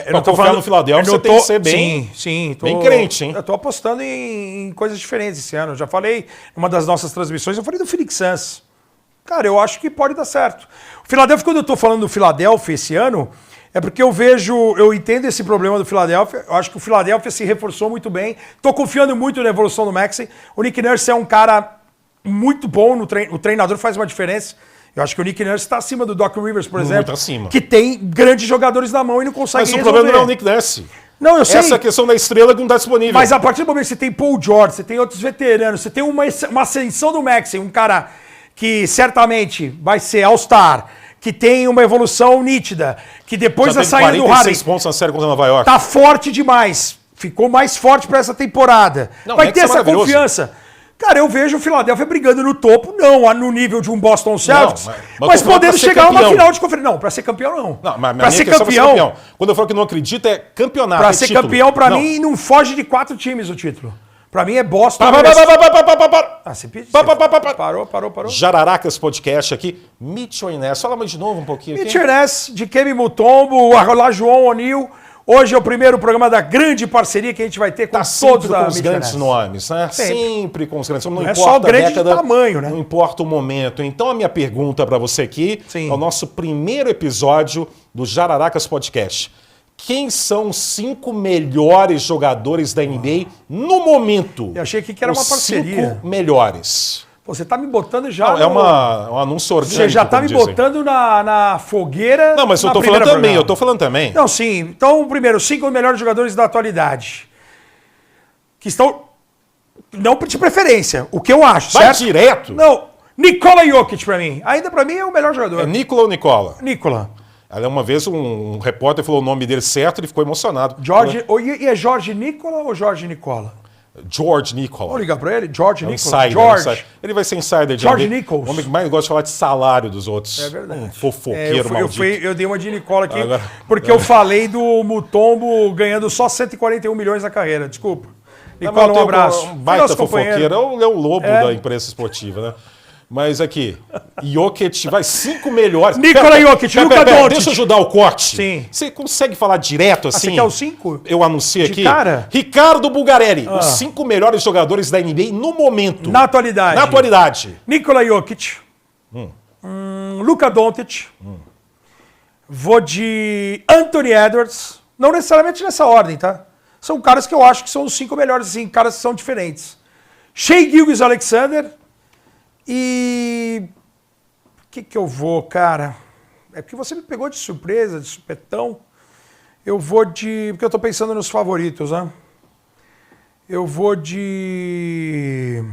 eu não tô falando no Philadelphia, você tem que ser bem, bem crente, hein? Eu tô apostando em coisas diferentes esse ano. Eu já falei, numa das nossas transmissões, eu falei do Phoenix Suns. Cara, eu acho que pode dar certo. O Philadelphia, quando eu tô falando do Philadelphia esse ano, é porque eu entendo esse problema do Philadelphia. Eu acho que o Philadelphia se reforçou muito bem. Tô confiando muito na evolução do Maxey. O Nick Nurse é um cara muito bom, o treinador faz uma diferença. Eu acho que o Nick Nurse está acima do Doc Rivers, por exemplo. Muito acima. Que tem grandes jogadores na mão e não consegue resolver. Mas o problema não é o Nick Nurse. Não, eu sei. Essa questão da estrela que não está disponível. Mas a partir do momento que você tem Paul George, você tem outros veteranos, você tem uma ascensão do Maxey, um cara que certamente vai ser All-Star, que tem uma evolução nítida, que depois da saída do Harden... 46 pontos na série contra Nova York. Tá forte demais. Ficou mais forte para essa temporada. Não, vai ter essa confiança. Cara, eu vejo o Philadelphia brigando no topo, não no nível de um Boston Celtics, mas podendo chegar a uma final de conferência. Não, para ser campeão, não. Para ser campeão. Quando eu falo que não acredito, é campeonato. Para ser campeão, para mim, não foge de 4 times o título. Para mim é Boston. Você pediu. Parou. Jararacas Podcast aqui. Mitchell Inés. Fala mais de novo um pouquinho aqui. Mitchell Inés, de Kemi Mutombo, o João O'Neill. Hoje é o primeiro programa da grande parceria que a gente vai ter com todos com os grandes nomes, né? Sempre com os grandes nomes. Não é só grande de tamanho, né? Não importa o momento. Então a minha pergunta para você aqui é o nosso primeiro episódio do Jararacas Podcast. Quem são os 5 melhores jogadores da NBA no momento? Eu achei que era uma parceria. 5 melhores. Você tá me botando já... Não, é um anúncio orgânico. Você já tá me botando na fogueira. Não, mas eu tô falando também, Não, sim. Então, primeiro, 5 melhores jogadores da atualidade. Que estão... Não de preferência, o que eu acho, Vai certo? direto? Não, Nikola Jokic pra mim. Ainda pra mim é o melhor jogador. É Nikola ou Nicola? Nikola. Uma vez um repórter falou o nome dele certo, ele ficou emocionado. E é Jorge Nikola ou Jorge Nicola? George Nicola. Vou ligar pra ele. George É um Nicola. insider, George. Ele vai ser insider de George NBA. Nichols. O homem que mais gosta de falar de salário dos outros. É verdade. Um fofoqueiro maldito. Eu dei uma de Nicola aqui, Agora- porque eu falei do Mutombo ganhando só 141 milhões na carreira. Desculpa. Não, Nicola, mas um tem abraço. Um baita Nosso companheiro. fofoqueiro. É o Leão Lobo É. da imprensa esportiva, né? Mas aqui, Jokic vai 5 melhores. Nikola Jokic, Luka Doncic. Deixa eu ajudar o corte. Sim. Você consegue falar direto assim? Você quer os 5? Eu anunciei De aqui. cara? Ricardo Bulgarelli, os 5 melhores jogadores da NBA no momento. Na atualidade. Na atualidade. Nikola Jokic. Luka Doncic. Vou de Anthony Edwards. Não necessariamente nessa ordem, tá? São caras que eu acho que são os 5 melhores, assim, caras que são diferentes. Shai Gilgeous-Alexander. E... O que eu vou, cara? É porque você me pegou de surpresa, de supetão. Eu vou de... Porque eu tô pensando nos favoritos, né? Eu vou de...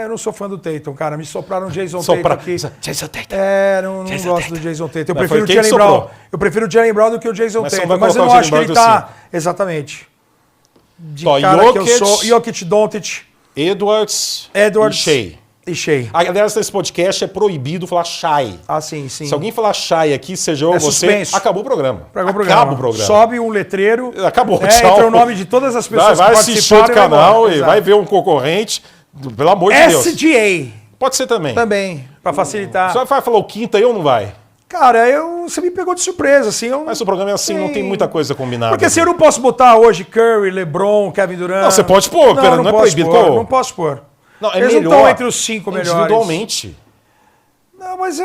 eu não sou fã do Tatum, cara. Me sopraram o Jason Tatum aqui. Jason Tatum. Não Jason gosto Tatum. do Jason Tatum. Eu Mas prefiro foi o quem que Jaylen Brown. soprou. Eu prefiro o Jaylen Brown do que o Jason Mas você Tatum. vai Mas eu colocar não o acho que Jaylen ele Brown tá... Exatamente. De Ó, cara que eu Jokic, sou... Jokic, Doncic Edwards Edwards e Shai. e Shai. Aliás, nesse podcast é proibido falar Shai. Ah, sim, sim. Se alguém falar Shai aqui, seja eu ou É você, suspenso. acabou o programa. Acabou Acaba o programa. Sobe um letreiro. Acabou, tchau. Entra o nome de todas as pessoas Vai que assistir participaram outro canal e Exato. vai ver um concorrente. Pelo amor de Deus. SGA Pode ser também. também, pra facilitar. Você vai falar o quinto aí ou não vai? Cara, você me pegou de surpresa, assim. Mas o programa é assim, não tem muita coisa combinada. Porque assim, eu não posso botar hoje Curry, LeBron, Kevin Durant. Não, você pode pôr, pera, não é posso proibido. pôr, Qual? não posso pôr. Não, é Eles melhor não estão entre os 5 melhores. individualmente. Não, mas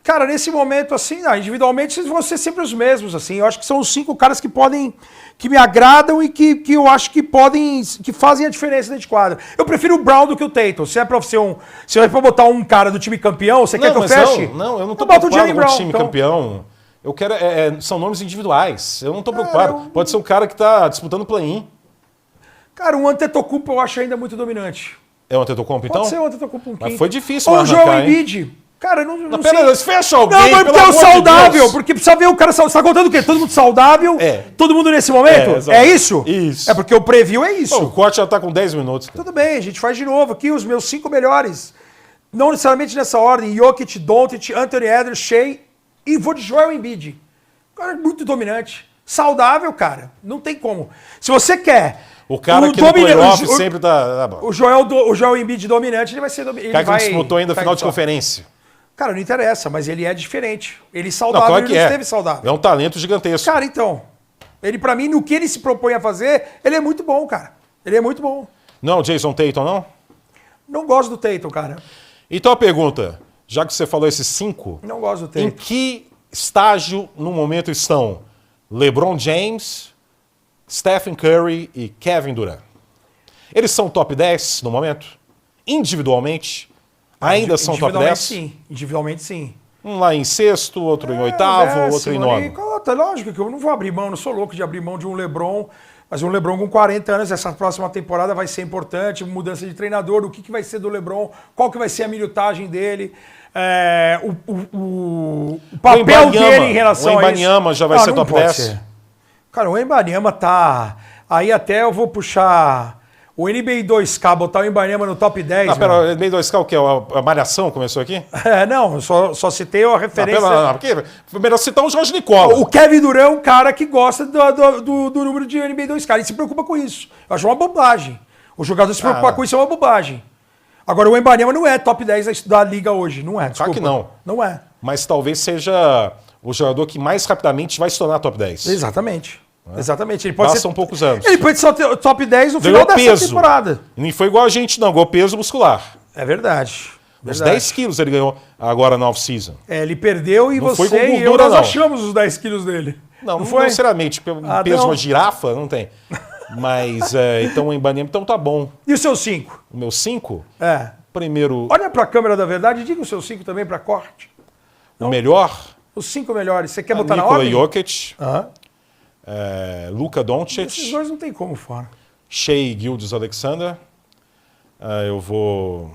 cara, nesse momento, assim, individualmente vão ser sempre os mesmos, assim. Eu acho que são os 5 caras que me agradam e que eu acho que fazem a diferença dentro de quadra. Eu prefiro o Brown do que o Tatum. Se é pra botar um cara do time campeão, você quer que eu feche? Não, eu não tô boto o preocupado Jaylen com o Brown, time então. campeão. Eu quero. São nomes individuais. Eu não tô preocupado. Pode ser um cara que tá disputando play-in. Cara, o Antetokounmpo eu acho ainda muito dominante. É o Antetokounmpo, então? Pode ser o Antetokounmpo um Mas quinto. foi difícil Ou o arrancar, Joel hein? Embiid. Cara, não Não, sei. pera, fecha alguém, Não, mas pelo porque é o amor de saudável. Deus. Porque precisa ver o cara saudável. Você tá contando o quê? Todo mundo saudável? É. Todo mundo nesse momento? exato. É isso? Isso. É porque o preview é isso. Pô, o corte já tá com 10 minutos. Cara. Tudo bem, a gente faz de novo aqui os meus 5 melhores. Não necessariamente nessa ordem. Jokic, Doncic, Anthony Edwards, Shai e vou de Joel Embiid. Cara, muito dominante. Saudável, cara. Não tem como. Se você quer... O cara que no playoff sempre tá bom. O Joel Embiid dominante, ele vai ser dominante. O cara que não disputou ainda a final de conferência. Cara, não interessa, mas ele é diferente. Ele Não, saudável, claro que ele não é. esteve saudável. É um talento gigantesco. Cara, então, ele pra mim, no que ele se propõe a fazer, ele é muito bom, cara. Ele é muito bom. Não, Jason Tatum, não? Não gosto do Tatum, cara. Então a pergunta, já que você falou esses 5, Não gosto do em Tatum. que estágio no momento estão LeBron James, Stephen Curry e Kevin Durant? Eles são top 10 no momento? Individualmente? Ainda são top 10? Sim. Individualmente, sim. Um lá em sexto, outro em oitavo, outro em nono. Lógico que eu não vou abrir mão, não sou louco de abrir mão de um LeBron, mas um LeBron com 40 anos, essa próxima temporada vai ser importante, mudança de treinador, o que vai ser do LeBron, qual que vai ser a minutagem dele, o papel dele em relação a isso. O Wembanyama já vai ser top 10? Cara, o Wembanyama tá... Aí até eu vou puxar... O NBA 2K, botar o Wembanyama no top 10. Não, pera, o NBA 2K o quê? A Malhação começou aqui? Não, só citei a referência. Porque melhor citar o Jorge Nicola. O Kevin Durant é um cara que gosta do número de NBA 2K. Ele se preocupa com isso. Eu acho uma bobagem. O jogador se preocupar com isso é uma bobagem. Agora, o Wembanyama não é top 10 da liga hoje. Não é, desculpa. Claro que não. Não é. Mas talvez seja o jogador que mais rapidamente vai se tornar top 10. Exatamente. Exatamente. Ele pode Passam poucos anos. Ele pode ser o top 10 no Ganhou final dessa peso. temporada. E não foi igual a gente, não. Ganhou peso muscular. É verdade. Uns 10 quilos ele ganhou agora na off-season. Ele perdeu e Não foi você com e eu gordura, nós não. achamos os 10 quilos dele. Não foi? sinceramente. Peso de não. uma girafa, não tem. Mas, então, o Wembanyama, então tá bom. E o seu 5? O meu 5, É. primeiro, Olha pra câmera da verdade e diga o seu 5 também pra corte. o melhor, Os 5 melhores. Você quer botar na Nikola ordem? Jokic, Aham. Luka Esses Doncic, dois não tem como fora. Shai Gilgeous-Alexander. Eu vou...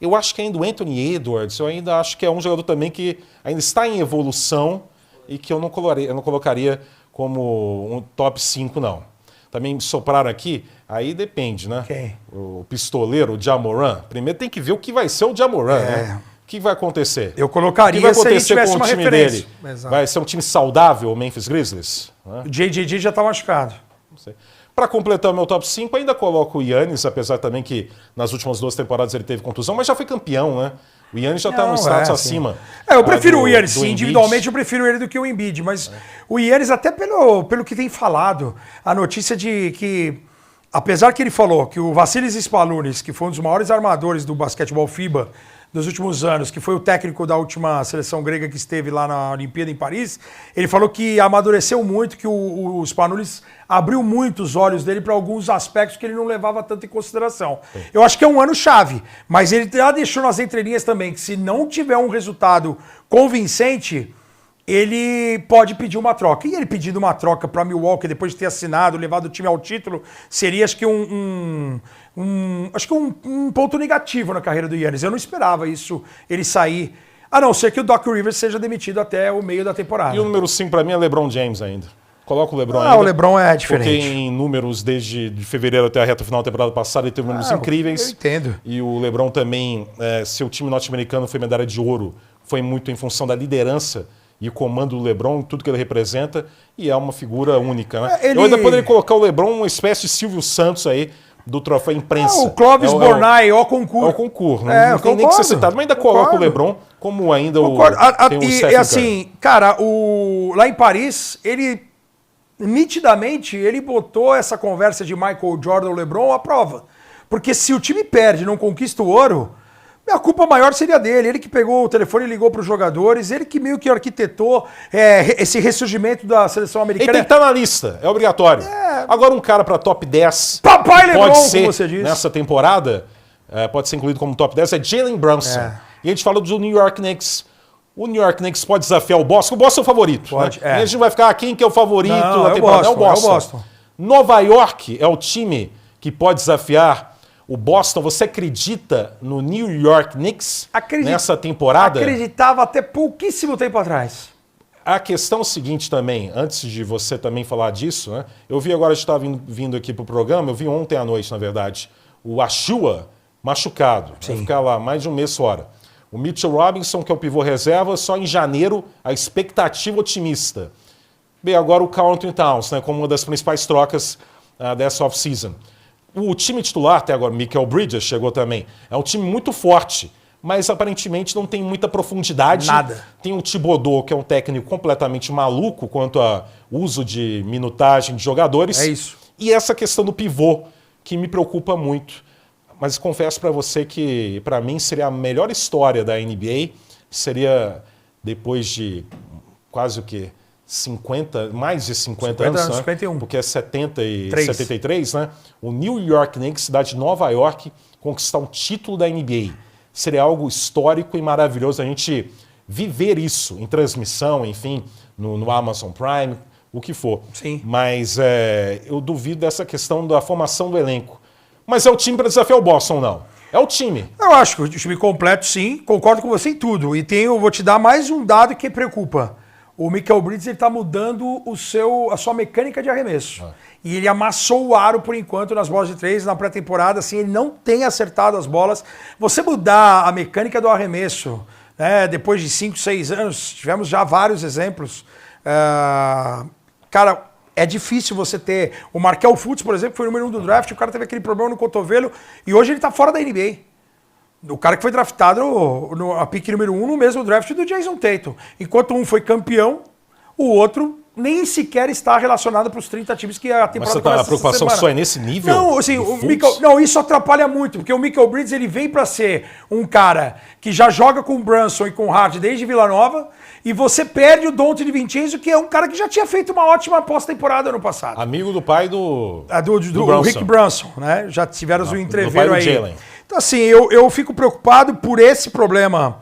Eu acho que ainda o Anthony Edwards, eu ainda acho que é um jogador também que ainda está em evolução e que eu não colocaria como um top 5, não. Também sopraram aqui, aí depende, né? Quem? O pistoleiro, o Ja Morant. Primeiro tem que ver o que vai ser o Ja Morant, né? O que vai acontecer? Eu colocaria o que vai acontecer se a gente tivesse com o uma time referência. dele? Exato. Vai ser um time saudável, o Memphis Grizzlies? Né? O JJJ já está machucado. Não sei. Para completar o meu top 5, ainda coloco o Giannis, apesar também que nas últimas 2 temporadas ele teve contusão, mas já foi campeão, né? O Giannis já está num status acima. Eu prefiro o Giannis, sim. Individualmente eu prefiro ele do que o Embiid, mas o Giannis até pelo que tem falado, a notícia de que, apesar que ele falou que o Vassilis Spalounis, que foi um dos maiores armadores do basquetebol FIBA dos últimos anos, que foi o técnico da última seleção grega que esteve lá na Olimpíada em Paris, ele falou que amadureceu muito, que o Spalounis abriu muito os olhos dele para alguns aspectos que ele não levava tanto em consideração. Sim. Eu acho que é um ano chave, mas ele já deixou nas entrelinhas também que se não tiver um resultado convincente, ele pode pedir uma troca. E ele pedindo uma troca para Milwaukee, depois de ter assinado, levado o time ao título, seria, acho que, um ponto negativo na carreira do Giannis. Eu não esperava isso, ele sair, a não ser que o Doc Rivers seja demitido até o meio da temporada. E o número 5 para mim é LeBron James ainda. Coloca o LeBron ainda. O LeBron é diferente. Porque em números, desde de fevereiro até a reta final da temporada passada, ele teve números incríveis. Eu entendo. E o LeBron também, seu time norte-americano foi medalha de ouro, foi muito em função da liderança e comando do LeBron, tudo que ele representa, e é uma figura única, né? Eu ainda poderia colocar o LeBron uma espécie de Silvio Santos aí, do troféu imprensa. O Clóvis Bornai, o concurso. É o concurso, não tem nem que ser citado, mas ainda coloca o LeBron como ainda tem o Stephen E assim, cara, lá em Paris, ele nitidamente, ele botou essa conversa de Michael Jordan, LeBron à prova. Porque se o time perde e não conquista o ouro, a culpa maior seria dele. Ele que pegou o telefone e ligou para os jogadores, ele que meio que arquitetou esse ressurgimento da seleção americana. Ele tem que estar na lista, é obrigatório. Agora um cara para top 10, Papai LeBron, pode ser, como você disse, nessa temporada, pode ser incluído como top 10, é Jalen Brunson. E a gente fala do New York Knicks. O New York Knicks pode desafiar o Boston. O Boston é o favorito. Pode, né? E a gente vai ficar, quem que é o favorito da temporada? É o Boston. Nova York é o time que pode desafiar o Boston. Você acredita no New York Knicks nessa temporada? Acreditava até pouquíssimo tempo atrás. A questão é o seguinte também, antes de você também falar disso, né? Eu vi agora, a gente estava vindo aqui para o programa, eu vi ontem à noite, na verdade, o Achua machucado. Sim. Vai ficar lá mais de um mês fora. O Mitchell Robinson, que é o pivô reserva, só em janeiro, a expectativa otimista. Bem, agora o Karl Anthony Towns, né, como uma das principais trocas dessa off-season. O time titular, até agora, Michael Bridges chegou também, é um time muito forte, mas aparentemente não tem muita profundidade. Nada. Tem o Thibodeau, que é um técnico completamente maluco quanto ao uso de minutagem de jogadores. É isso. E essa questão do pivô, que me preocupa muito. Mas confesso para você que, para mim, seria a melhor história da NBA. Seria depois de quase o quê? 50, mais de 50 anos, né? 51. Porque é 70 e 73, né? O New York Knicks, cidade de Nova York, conquistar um título da NBA. Seria algo histórico e maravilhoso a gente viver isso em transmissão, enfim, no Amazon Prime, o que for. Sim. Mas eu duvido dessa questão da formação do elenco. Mas é o time para desafiar o Boston, não? É o time. Eu acho que o time completo, sim. Concordo com você em tudo. E vou te dar mais um dado que preocupa. O Michael Bridges está mudando a sua mecânica de arremesso. E ele amassou o aro, por enquanto, nas bolas de 3, na pré-temporada. Assim, ele não tem acertado as bolas. Você mudar a mecânica do arremesso, né, depois de 5, 6 anos, tivemos já vários exemplos. Cara, é difícil você ter... O Markel Fultz, por exemplo, foi o número 1 do draft, o cara teve aquele problema no cotovelo e hoje ele está fora da NBA. O cara que foi draftado a pick número 1 no mesmo draft do Jason Tatum. Enquanto um foi campeão, o outro nem sequer está relacionado para os 30 times que a temporada começa. Mas a preocupação só é nesse nível? Não, assim, não, isso atrapalha muito, porque o Michael Bridges ele vem para ser um cara que já joga com o Brunson e com o Hart desde Vila Nova, e você perde o Donte de Vincenzo, que é um cara que já tinha feito uma ótima pós-temporada no passado. Amigo do pai do Rick Brunson, né? Já tiveram o entreveiro aí. Jalen. Então, assim, eu fico preocupado por esse problema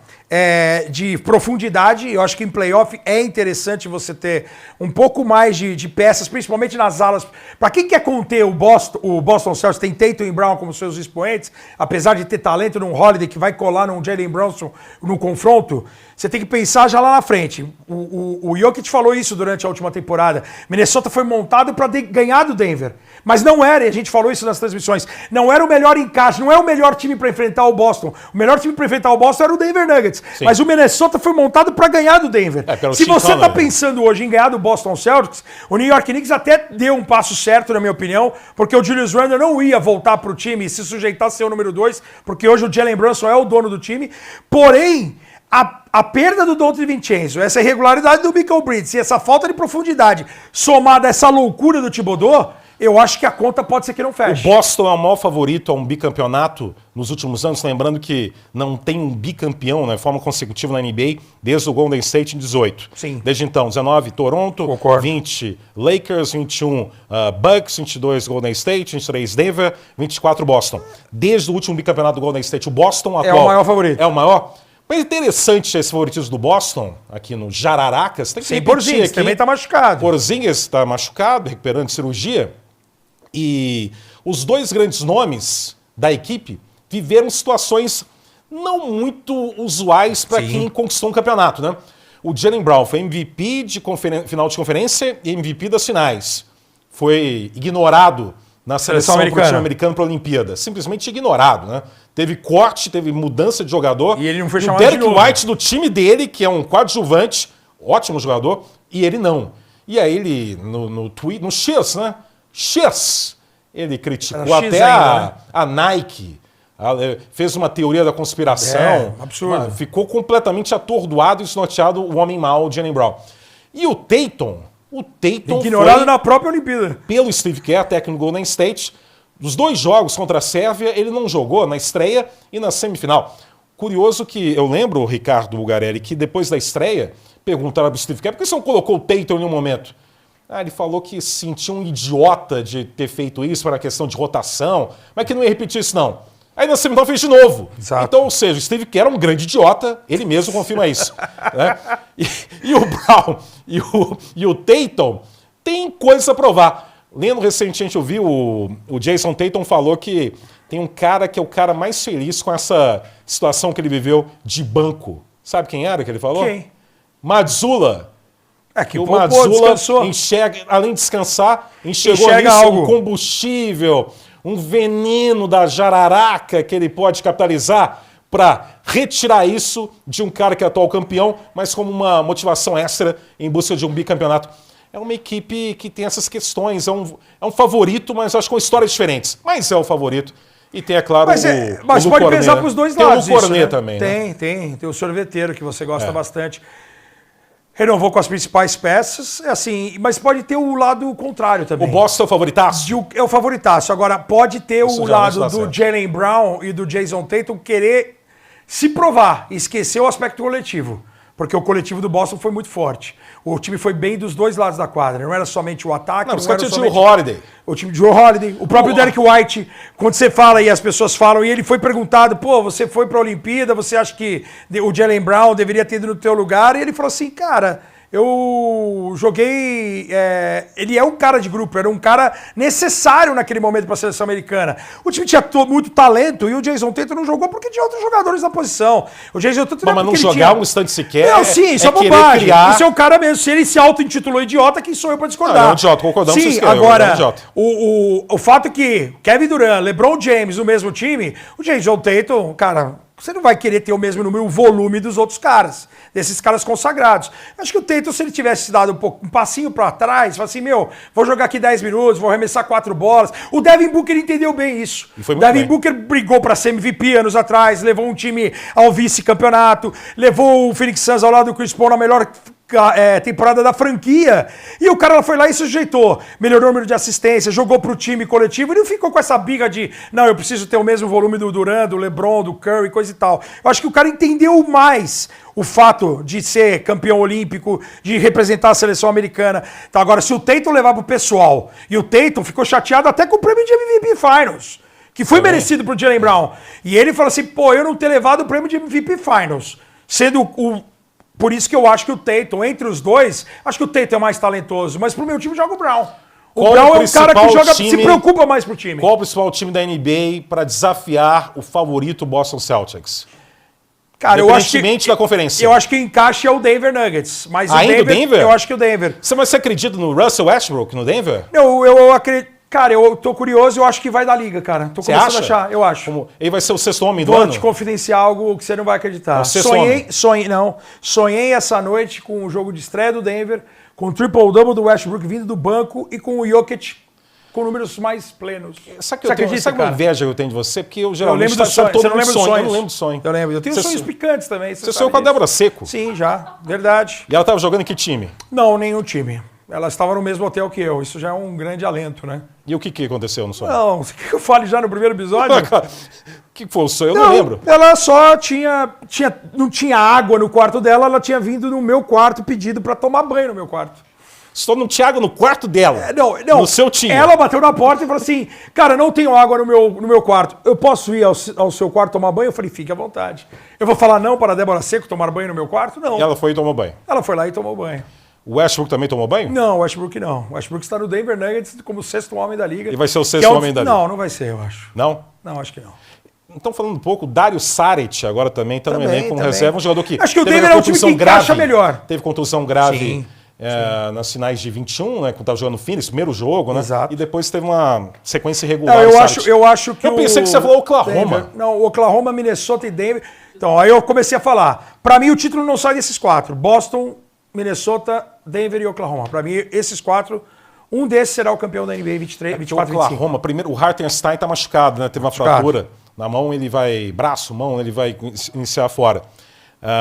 de profundidade. Eu acho que em playoff é interessante você ter um pouco mais de peças, principalmente nas alas. Para quem quer conter o Boston Celtics, tem Tatum e Brown como seus expoentes, apesar de ter talento num Holiday que vai colar num Jalen Brunson no confronto, você tem que pensar já lá na frente. O Jokic falou isso durante a última temporada. Minnesota foi montado para ganhar do Denver. Mas não era, e a gente falou isso nas transmissões, não era o melhor encaixe, não é o melhor time para enfrentar o Boston. O melhor time para enfrentar o Boston era o Denver Nuggets. Sim. Mas o Minnesota foi montado para ganhar do Denver. Se você está pensando hoje em ganhar do Boston Celtics, o New York Knicks até deu um passo certo, na minha opinião, porque o Julius Randle não ia voltar para o time e se sujeitar a ser o número 2, porque hoje o Jalen Brunson é o dono do time. Porém, a perda do Donte DiVincenzo, essa irregularidade do Michael Bridges e essa falta de profundidade somada a essa loucura do Thibodeau, eu acho que a conta pode ser que não feche. O Boston é o maior favorito a um bicampeonato nos últimos anos, lembrando que não tem um bicampeão, né, de forma consecutiva na NBA desde o Golden State em 18. Sim. Desde então, 19 Toronto, Concordo. 20 Lakers, 21 Bucks, 22 Golden State, 23 Denver, 24 Boston. Desde o último bicampeonato do Golden State, o Boston atual é o maior favorito. É o maior. Mas é interessante esse favoritismo do Boston, aqui no Jararacas. Tem que Sim, Porzingis também está machucado. Porzingis está machucado, recuperando de cirurgia. E os dois grandes nomes da equipe viveram situações não muito usuais para quem conquistou um campeonato, né? O Jaylen Brown foi MVP de final de conferência e MVP das finais. Foi ignorado na seleção do time americano para a Olimpíada. Simplesmente ignorado, né? Teve corte, teve mudança de jogador. E ele não foi chamado de novo. O Derek White do time dele, que é um coadjuvante, ótimo jogador, e ele não. E aí ele, no tweet, no X, né? X, ele criticou até a Nike, fez uma teoria da conspiração. Absurdo. Ficou completamente atordoado e desnorteado o homem mau, o Jaylen Brown. E o Tatum ignorado foi, na própria Olimpíada. Pelo Steve Kerr, técnico do Golden State. Dos dois jogos contra a Sérvia, ele não jogou na estreia e na semifinal. Curioso que eu lembro, o Ricardo Bugarelli, que depois da estreia, perguntaram para o Steve Kerr, por que você não colocou o Tatum em um momento? Ele falou que se sentia um idiota de ter feito isso para a questão de rotação, mas que não ia repetir isso não. Aí na semifinal fez de novo. Exato. Então, ou seja, o Steve Kerr era um grande idiota, ele mesmo confirma isso. Né? E o Brown e o Tatum tem coisas a provar. Lendo recentemente, eu vi o Jason Tatum falou que tem um cara que é o cara mais feliz com essa situação que ele viveu de banco. Sabe quem era que ele falou? Quem? Mazzulla. Que o Mazzulla enxerga, além de descansar, enxergou nisso algo. Um combustível, um veneno da jararaca que ele pode capitalizar para retirar isso de um cara que é atual campeão, mas como uma motivação extra em busca de um bicampeonato. É uma equipe que tem essas questões, é um favorito, mas acho que com histórias diferentes. Mas é o favorito. E tem, é claro, mas o pode Cornet, pesar para os dois lados. Tem o Cornet né? também. Tem o sorveteiro, que você gosta bastante. Renovou com as principais peças, assim, mas pode ter o lado contrário também. O Boston é o favoritaço? É o favoritaço. Agora, pode ter o lado do Jaylen Brown e do Jason Tatum querer se provar e esquecer o aspecto coletivo. Porque o coletivo do Boston foi muito forte. O time foi bem dos dois lados da quadra. Não era somente o ataque. Não era somente o Holiday. O time de Joe Holiday. O próprio Derek White, quando você fala e as pessoas falam, e ele foi perguntado, você foi para a Olimpíada, você acha que o Jaylen Brown deveria ter ido no teu lugar? E ele falou assim, cara, eu joguei... ele é um cara de grupo, era um cara necessário naquele momento para a seleção americana. O time tinha muito talento e o Jason Tatum não jogou porque tinha outros jogadores na posição. O Jason Tatum mas não jogar um instante sequer. Não, sim, isso é bobagem. Isso é o cara mesmo. Se ele se auto-intitulou idiota, quem sou eu para discordar? Não, é um idiota, concordamos. Sim, agora, o fato é que Kevin Durant, LeBron James no mesmo time, o Jason Tatum, cara... Você não vai querer ter o mesmo número, o volume dos outros caras, desses caras consagrados. Acho que o Tatum, se ele tivesse dado um passinho para trás, fala assim, vou jogar aqui 10 minutos, vou arremessar 4 bolas. O Devin Booker entendeu bem isso. O Devin Booker brigou para ser MVP anos atrás, levou um time ao vice-campeonato, levou o Phoenix Suns ao lado do Chris Paul na melhor temporada da franquia, e o cara foi lá e se sujeitou, melhorou o número de assistência, jogou pro time coletivo e não ficou com essa biga de não, eu preciso ter o mesmo volume do Durant, do LeBron, do Curry, coisa e tal. Eu acho que o cara entendeu mais o fato de ser campeão olímpico, de representar a seleção americana. Então, agora, se o Tatum levar pro pessoal, e o Tatum ficou chateado até com o prêmio de MVP Finals, que foi merecido pro Jaylen Brown, e ele falou assim, eu não ter levado o prêmio de MVP Finals. Sendo por isso que eu acho que o Tatum, entre os dois, acho que o Tatum é mais talentoso, mas pro meu time joga o Brown. O Brown é um cara que se preocupa mais pro time. Qual o principal time da NBA para desafiar o favorito Boston Celtics? Cara, independentemente da conferência. Eu acho que o encaixe é o Denver Nuggets. Mas ainda o Denver? Eu acho que o Denver. Você acredita no Russell Westbrook no Denver? Eu acredito. Cara, eu tô curioso e eu acho que vai dar liga, cara. Tô começando a achar, eu acho. Ele vai ser o sexto homem do ano? Vou te confidenciar algo que você não vai acreditar. Sonhei essa noite com o jogo de estreia do Denver, com o triple-double do Westbrook vindo do banco e com o Jokic com números mais plenos. Sabe uma inveja que eu tenho de você? Porque eu geralmente lembro do sonho. Você não lembra dos sonhos? Eu não lembro do sonho. Eu lembro. Eu tenho sonhos picantes também. Você sonhou com a Débora Seco? Sim, já. Verdade. E ela estava jogando em que time? Não, nenhum time. Ela estava no mesmo hotel que eu. Isso já é um grande alento, né? E o que aconteceu no sonho? Não, você quer que eu fale já no primeiro episódio? O que foi o sonho? Eu não lembro. Ela só não tinha água no quarto dela, ela tinha vindo no meu quarto pedido para tomar banho no meu quarto. Só não tinha água no quarto dela? Não. No seu time? Ela bateu na porta e falou assim, cara, não tenho água no meu quarto. Eu posso ir ao seu quarto tomar banho? Eu falei, fique à vontade. Eu vou falar não para a Débora Seco tomar banho no meu quarto? Não. E ela foi e tomou banho? Ela foi lá e tomou banho. O Westbrook também tomou banho? Não, o Westbrook não. O Westbrook está no Denver Nuggets como o sexto homem da liga. E vai ser o sexto homem da liga? Não, não vai ser, eu acho. Não? Não, acho que não. Então, falando um pouco, o Dario Saric agora também está no elenco como reserva, um jogador que acho que o Denver é um time que encaixa melhor. Teve contusão grave. Sim. Nas finais de 21, né, quando estava jogando no Phoenix, primeiro jogo, né? Exato. E depois teve uma sequência irregular. Não, eu acho que eu pensei que você falou Oklahoma. Denver, não, Oklahoma, Minnesota e Denver. Então, aí eu comecei a falar. Para mim, o título não sai desses quatro. Boston, Minnesota, Denver e Oklahoma. Para mim, esses quatro, um desses será o campeão da NBA 23, 24, Oklahoma, 25. primeiro, o Hartenstein está machucado, né? Teve uma fratura na mão, ele vai... Mão, ele vai iniciar fora.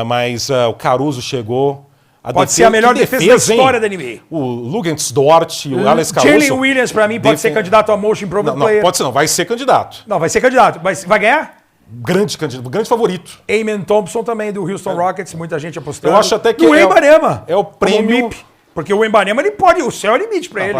Mas o Caruso chegou... Pode ser a melhor defesa da história da NBA. O Luguentz-Dort e o Alex Caruso. Jalen Williams, pra mim, pode ser candidato a Motion Improvement Player. Não, pode ser não. Vai ser candidato. Não, vai ser candidato. Vai ganhar? Grande candidato, grande favorito. Amen Thompson também, do Houston Rockets, muita gente apostando. Eu acho até que o Embanema. É o prêmio... Porque o Embanema, ele pode... O céu é limite pra ele.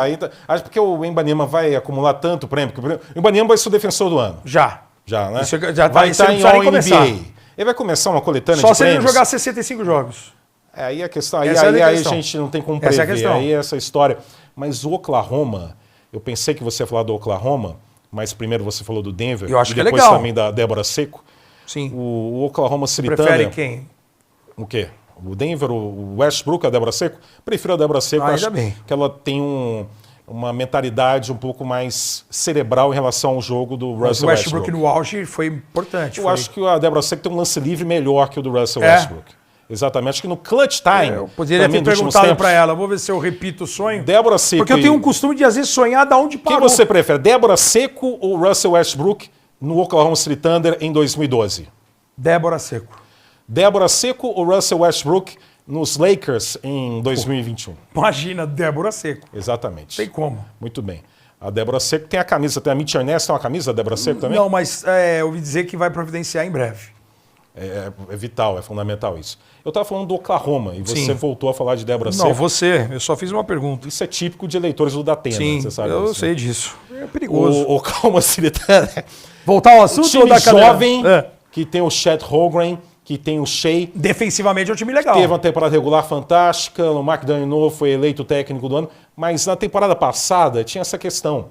Acho porque o Embanema vai acumular tanto prêmio. O Embanema vai ser o defensor do ano. Já, né? Isso já vai estar em All-NBA. Ele vai começar uma coletânea de prêmios. Só se ele não jogar 65 jogos. Aí a questão, aí a gente não tem como prever, aí essa história. Mas o Oklahoma, eu pensei que você ia falar do Oklahoma, mas primeiro você falou do Denver. Eu acho e que depois é legal. Também da Débora Seco. Sim. O Oklahoma City Thunder... Prefere quem? O quê? O Denver, o Westbrook, a Débora Seco? Prefiro a Débora Seco, acho que ela tem uma mentalidade um pouco mais cerebral em relação ao jogo do Russell Westbrook. O Westbrook no auge foi importante. Eu acho que a Débora Seco tem um lance livre melhor que o do Russell Westbrook. Exatamente. Acho que no clutch time... Eu poderia ter perguntado para ela. Vou ver se eu repito o sonho. Débora Seco... Porque eu tenho um costume de, às vezes, sonhar da onde parou. Quem você prefere? Débora Seco ou Russell Westbrook no Oklahoma City Thunder em 2012? Débora Seco. Débora Seco ou Russell Westbrook nos Lakers em 2021? Imagina, Débora Seco. Exatamente. Tem como. Muito bem. A Débora Seco tem a camisa. Tem a Mitch Ernest, tem uma camisa da Débora Seco também? Não, mas eu ouvi dizer que vai providenciar em breve. É vital, é fundamental isso. Eu estava falando do Oklahoma e você voltou a falar de Débora Seco. Não, você. Eu só fiz uma pergunta. Isso é típico de eleitores do Datena, você sabe eu disso, sei disso. É perigoso. O Oklahoma City Thunder... Voltar ao assunto ou da jovem, que tem o Chet Holmgren, que tem o Shea. Defensivamente é um time legal. Teve uma temporada regular fantástica, o McDaniel foi eleito técnico do ano, mas na temporada passada tinha essa questão.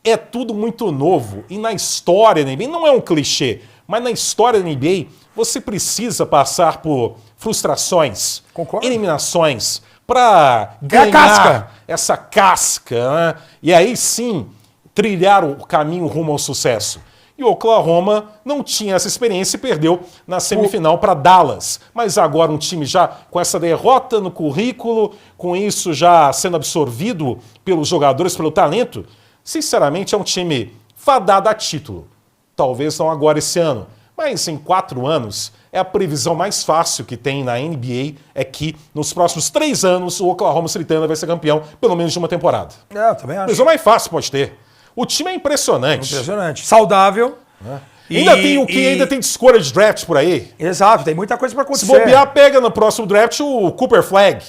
É tudo muito novo e na história da NBA, não é um clichê, mas na história da NBA você precisa passar por frustrações, eliminações, para ganhar essa casca, né? E aí sim trilhar o caminho rumo ao sucesso. E o Oklahoma não tinha essa experiência e perdeu na semifinal para Dallas. Mas agora um time já com essa derrota no currículo, com isso já sendo absorvido pelos jogadores, pelo talento, sinceramente é um time fadado a título. Talvez não agora esse ano, mas em 4 anos é a previsão mais fácil que tem na NBA é que nos próximos 3 anos o Oklahoma City Thunder vai ser campeão pelo menos de uma temporada. Eu também acho. A previsão mais fácil pode ter. O time é impressionante. Impressionante. Saudável. Ainda tem escolha de draft por aí. Exato, tem muita coisa para acontecer. Se bobear, pega no próximo draft o Cooper Flag,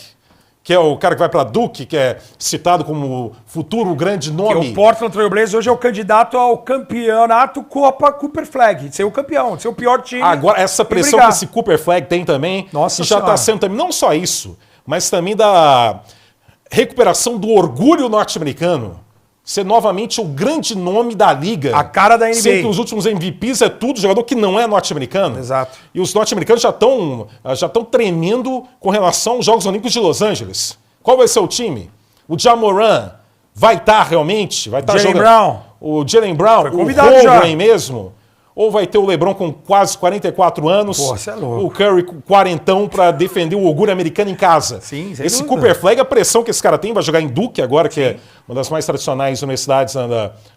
que é o cara que vai para Duke, que é citado como futuro grande nome. O Portland Trail Blazers hoje é o candidato ao campeonato Copa Cooper Flag, de ser o campeão, de ser o pior time. Agora, essa pressão que esse Cooper Flag tem também, Nossa que já está sendo também, não só isso, mas também da recuperação do orgulho norte-americano. Ser novamente o grande nome da liga. A cara da NBA. Sei que os últimos MVPs é tudo jogador que não é norte-americano. Exato. E os norte-americanos já estão tremendo com relação aos Jogos Olímpicos de Los Angeles. Qual vai ser o time? O Ja Morant vai estar realmente? Vai estar Jaylen jogando. Brown. O Jaylen Brown, Foi o convidado já. Holmgren mesmo? Ou vai ter o LeBron com quase 44 anos? Pô, você é louco. O Curry com quarentão para defender o orgulho americano em casa. Sim, sem Esse dúvida. Cooper Flag, a pressão que esse cara tem, vai jogar em Duke agora, que é uma das mais tradicionais universidades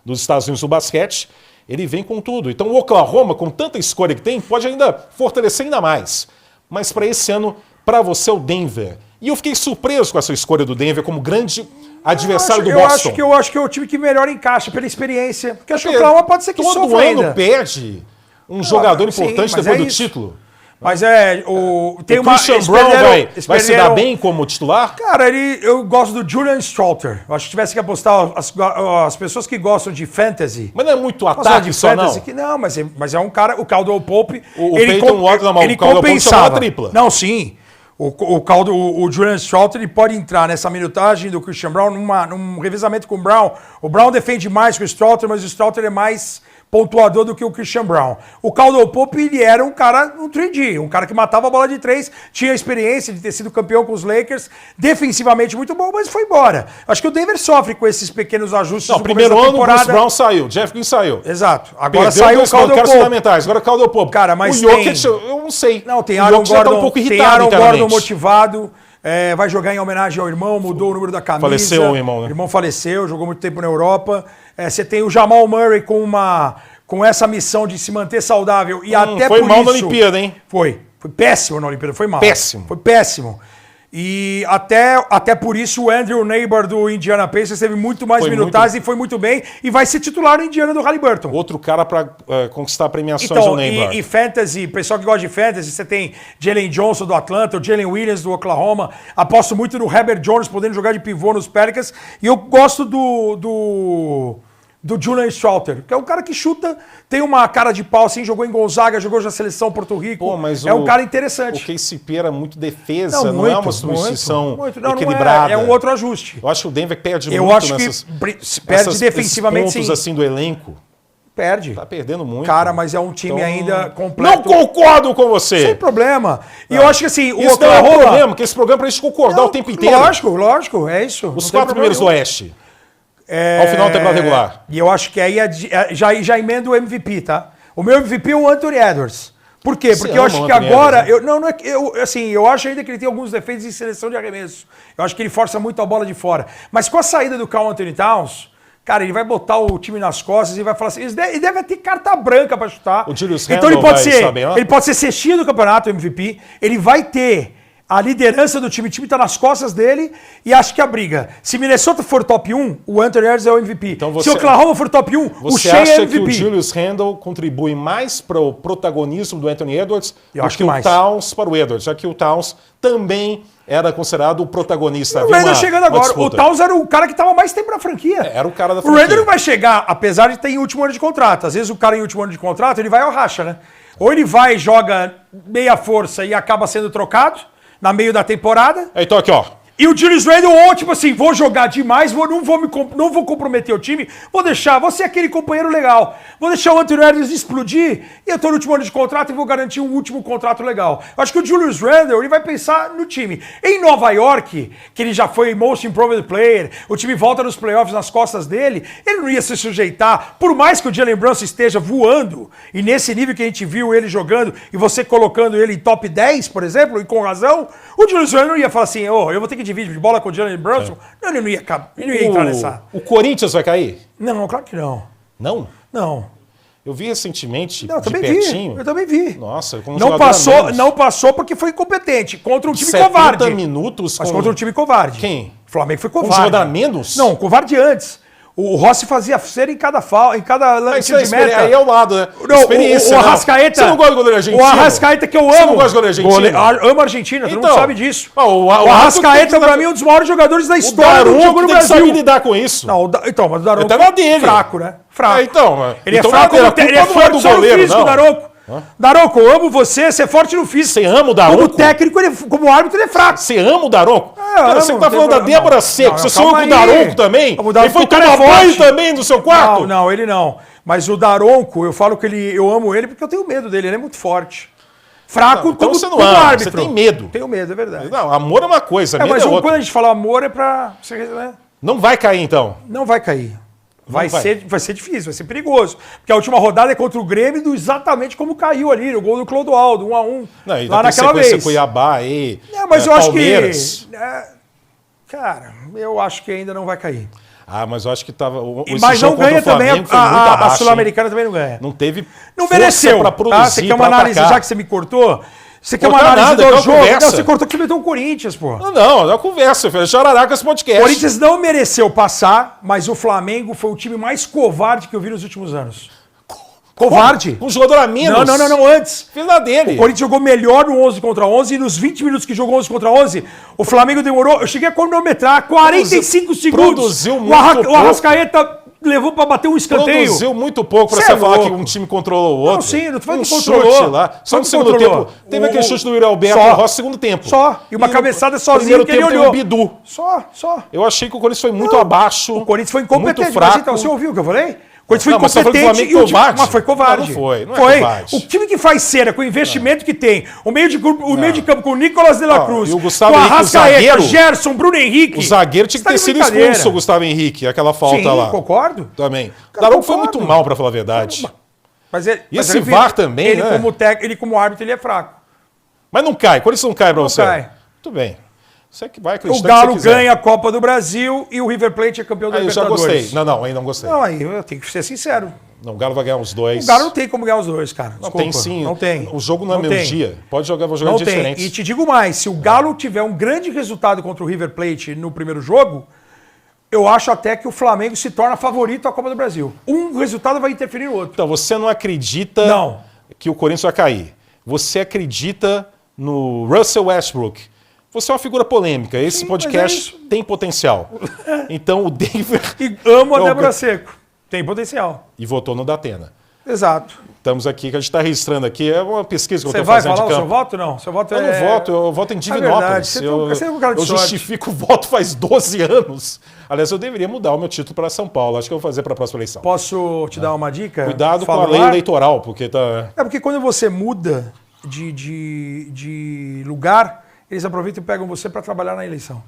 dos Estados Unidos do basquete. Ele vem com tudo. Então o Oklahoma, com tanta escolha que tem, pode ainda fortalecer ainda mais. Mas para esse ano, para você, o Denver. E eu fiquei surpreso com essa escolha do Denver como grande adversário do Boston. Eu acho que é o time que melhor encaixa pela experiência. Porque acho que o Oklahoma pode ser que todo sofra ano ainda. perde um jogador importante mas depois do isso. título. Mas tem o uma... Christian Brown vai se dar bem como titular? Cara, eu gosto do Julian Stroughter. Eu acho que tivesse que apostar as pessoas que gostam de fantasy. Mas não é muito Gostam ataque de só, fantasy não? Que não, mas é um cara... O Caldwell Pope... O Peyton Ward, não, ele o Caldwell Pope compensava. chamava tripla. Não, sim. O Julian Stroughter ele pode entrar nessa minutagem do Christian Brown num revezamento com o Brown. O Brown defende mais que o Stroughter, mas o Stroughter é mais pontuador do que o Christian Brown. O Caldwell Pope, ele era um cara, um 3D, um cara que matava a bola de três, tinha a experiência de ter sido campeão com os Lakers, defensivamente muito bom, mas foi embora. Acho que o Denver sofre com esses pequenos ajustes. Não, no primeiro começo da ano o temporada. Bruce Brown saiu, Jeff Green saiu. Exato. Agora Perdeu saiu o dois Caldwell caras Pope. fundamentais, agora o Caldwell Pope. Cara, mas o Jokic, eu não sei. Não, tem o Aaron Jokic já tá Gordon, um pouco tem irritado Aaron internamente. Gordon motivado. Vai jogar em homenagem ao irmão, mudou o número da camisa. Faleceu o irmão, né? O irmão faleceu, jogou muito tempo na Europa. Você tem o Jamal Murray com essa missão de se manter saudável e até foi por mal isso... na Olimpíada, hein? Foi péssimo na Olimpíada, foi mal. Péssimo. Foi péssimo. E até por isso o Andrew Neighbor do Indiana Pacers teve muito mais minutagens e foi muito bem e vai ser titular no Indiana do Haliburton. Outro cara para conquistar premiações Então, do Neighbor. e fantasy, pessoal que gosta de fantasy, você tem Jalen Johnson do Atlanta, o Jalen Williams do Oklahoma. Aposto muito no Herbert Jones podendo jogar de pivô nos Pelicans. E eu gosto do Julian Stroughter, que é um cara que chuta, tem uma cara de pau, assim, jogou em Gonzaga, jogou na seleção Porto Rico. Pô, mas é um cara interessante. O KCP era muito defesa, não muito, é uma substituição Não, equilibrada. é um outro ajuste. Eu acho que o Denver perde Eu muito acho que perde defensivamente, esses pontos sim. assim do elenco. Perde. Tá perdendo muito. Cara, mas é um time Então, ainda completo. Não concordo com você. Sem problema. E eu acho que assim, o Isso não é um Oklahoma... problema, porque esse programa é pra gente concordar o tempo inteiro. Lógico, é isso. Os 4 primeiros do Oeste. Ao final da temporada regular. E eu acho que aí já emenda o MVP, tá? O meu MVP é o Anthony Edwards. Por quê? Porque eu acho que agora... Eu acho ainda que ele tem alguns defeitos em seleção de arremesso. Eu acho que ele força muito a bola de fora. Mas com a saída do Karl Anthony Towns, cara, ele vai botar o time nas costas e vai falar assim, ele deve ter carta branca pra chutar. O Julius então Randle ele pode ser cestinha do campeonato, MVP. Ele vai ter a liderança do time. O time tá nas costas dele e acho que a briga. Se Minnesota for top 1, o Anthony Edwards é o MVP. Então Se Oklahoma for top 1, o você Shea é acha MVP. que o Julius Randle contribui mais para o protagonismo do Anthony Edwards Eu do acho que que o mais. Towns para o Edwards? Já que o Towns também era considerado o protagonista. O Randle chegando agora. O Towns era o cara que estava mais tempo na franquia. Era o cara da O franquia. Randle não vai chegar, apesar de ter em último ano de contrato. Às vezes o cara em último ano de contrato, ele vai ao racha, né? Ou ele vai, joga meia força e acaba sendo trocado na meio da temporada. Então aqui, ó. E o Julius Randle, ou tipo assim, vou jogar demais, não vou comprometer o time, vou ser aquele companheiro legal. Vou deixar o Anthony Edwards explodir e eu tô no último ano de contrato e vou garantir um último contrato legal. Eu acho que o Julius Randle, ele vai pensar no time. Em Nova York, que ele já foi Most Improved Player, o time volta nos playoffs nas costas dele, ele não ia se sujeitar, por mais que o Jalen Brunson esteja voando, e nesse nível que a gente viu ele jogando, e você colocando ele em top 10, por exemplo, e com razão, o Julius Randle ia falar assim, eu vou ter que dividir de bola com o Jalen Brunson. Não, ele não ia entrar nessa. O Corinthians vai cair? Não, claro que não. Não? Não. Eu vi recentemente, Não, eu de também pertinho. vi. Eu também vi. Nossa, como não passou porque foi incompetente. Contra um time 70 covarde. minutos Mas contra um time covarde. Quem? O Flamengo foi Um covarde. jogador a menos? Não, covarde antes. O Rossi fazia cera em cada lance de meta. Aí é o lado, né? Não, Experiência. o Arrascaeta. Você não gosta de goleiro argentino? O Arrascaeta que eu amo. Você não gosta de goleiro argentino? Amo a Argentina, todo mundo Então, sabe disso. o O Arrascaeta, pra mim, é um dos maiores jogadores da história do jogo no tem que Brasil. saber lidar com isso. Não, então, mas o Daronco Até na dele. é fraco, né? Fraco. Então, ele é então fraco, a ele é culpa não forte do só no goleiro, físico, não. Daronco. Daronco, eu amo você é forte no físico. Você ama o Daronco? Como técnico, como árbitro, ele é fraco. Você ama o Daronco? amo, Você tá falando da Débora Seco. Você calma sonhou com o aí. Daronco também? O Daronco, Ele foi o cara tomar é banho forte. também no seu quarto? Não, ele não. Mas o Daronco, eu falo que eu amo ele porque eu tenho medo dele, ele é muito forte. Fraco Então como, você não como ama, árbitro. você tem medo. Tenho medo, é verdade. Não, amor é uma coisa, medo Mas é outra. quando a gente fala amor é pra... né? Não vai cair, então. Não vai cair. Vai vai. ser difícil, vai ser perigoso. Porque a última rodada é contra o Grêmio exatamente como caiu ali, no gol do Clodoaldo, 1-1. Não, e lá tem naquela sequência vez. Cuiabá aí, Não, mas eu Palmeiras. acho que... cara, eu acho que ainda não vai cair. Ah, mas eu acho que tava... Mas não ganha também, a Sul-Americana também não ganha. Não teve Não força mereceu. pra produzir, Você quer uma pra análise, atacar. já que você me cortou? Você quer uma Cortar análise nada, é do uma jogo? conversa. Não, você cortou que você meteu o Corinthians, pô. Não, é uma conversa, filho. Jararacas Podcast. O Corinthians não mereceu passar, mas o Flamengo foi o time mais covarde que eu vi nos últimos anos. Covarde? Com um jogador a menos. Não, antes. Fez na dele. O Corinthians jogou melhor no 11 contra 11 e nos 20 minutos que jogou 11 contra 11, o Flamengo demorou, eu cheguei a cronometrar, 45 segundos. Produziu muito O Arrascaeta levou pra bater um escanteio. Produziu muito pouco pra Cê você é falar louco. que um time controlou o outro. Não, sim, não tô falando um que controlou. chute lá. Só no segundo controlou. tempo. Teve aquele chute do Yuri Alberto Só. no Rossi, segundo tempo. Só. E uma cabeçada sozinho primeiro que ele tempo olhou. Teve o Bidu. Só. Eu achei que o Corinthians foi muito abaixo. O Corinthians foi incompetente. Muito fraco. Mas então, você ouviu o que eu falei? O Corinthians foi Não, mas você tá falando do incompetente Flamengo e o time... covarde? Mas foi covarde. Não foi, não é covarde. O time que faz cera com o investimento que tem, o meio de campo com o Nicolas de la Cruz, e o Gustavo com a Henrique, o Arrascaeta, zagueiro, Gerson, Bruno Henrique. O zagueiro tinha que ter sido expulso, o Gustavo Henrique, aquela falta Sim, lá. concordo. Também. Cara, Daronco foi concordo. muito mal, pra falar a verdade. Mas ele, E esse VAR também, ele né? Ele como árbitro, ele é fraco. Mas não cai. Corinthians não cai pra você. cai. Muito bem. Você que vai O acreditar Galo que você quiser. ganha a Copa do Brasil e o River Plate é campeão da Aí eu já Libertadores. gostei. Não, ainda não gostei. Não, aí eu tenho que ser sincero. Não, o Galo vai ganhar os dois. O Galo não tem como ganhar os dois, cara. Não, Desculpa. tem sim. Não tem. O jogo não é meu tem. dia. Pode jogar, vou jogar Não em dias tem. diferentes. E te digo mais, se o Galo tiver um grande resultado contra o River Plate no primeiro jogo, eu acho até que o Flamengo se torna favorito à Copa do Brasil. Um resultado vai interferir no outro. Então, você não acredita que o Corinthians vai cair. Você acredita no Russell Westbrook. Você é uma figura polêmica. Esse Sim, podcast tem potencial. Então, o Denver... E amo a Débora Seco. Tem potencial. E votou no Datena. Exato. Estamos aqui, que a gente está registrando aqui. É uma pesquisa que eu Você estou vai fazendo falar de o campo. seu voto? Não. Seu voto Eu não voto, eu voto em Divinópolis. verdade, você é um cara de eu sorte. justifico o voto faz 12 anos. Aliás, eu deveria mudar o meu título para São Paulo. Acho que eu vou fazer para a próxima eleição. Posso te dar uma dica? Cuidado com Fala a lei no ar? eleitoral, porque tá... É porque quando você muda de lugar, eles aproveitam e pegam você para trabalhar na eleição.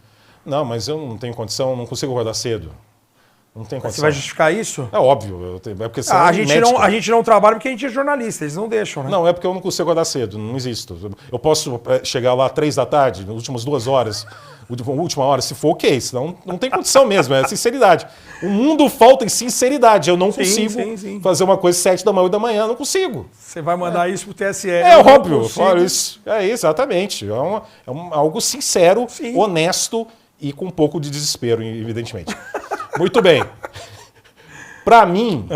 Não, mas eu não tenho condição, não consigo acordar cedo. Não tem Você condição. vai justificar isso? É óbvio, é porque você Ah, é médico. a gente não trabalha porque a gente é jornalista, eles não deixam, né? Não, é porque eu não consigo acordar cedo, não existo. Eu posso chegar lá 3 da tarde, nas últimas 2 horas, última hora, se for ok, senão não tem condição mesmo, é sinceridade. O mundo falta em sinceridade, eu não consigo fazer uma coisa 7 da manhã, 8 da manhã, não consigo. Você vai mandar isso pro TSE. É óbvio, eu falo isso. É exatamente, algo sincero, Sim. honesto e com um pouco de desespero, evidentemente. Muito bem. Para mim,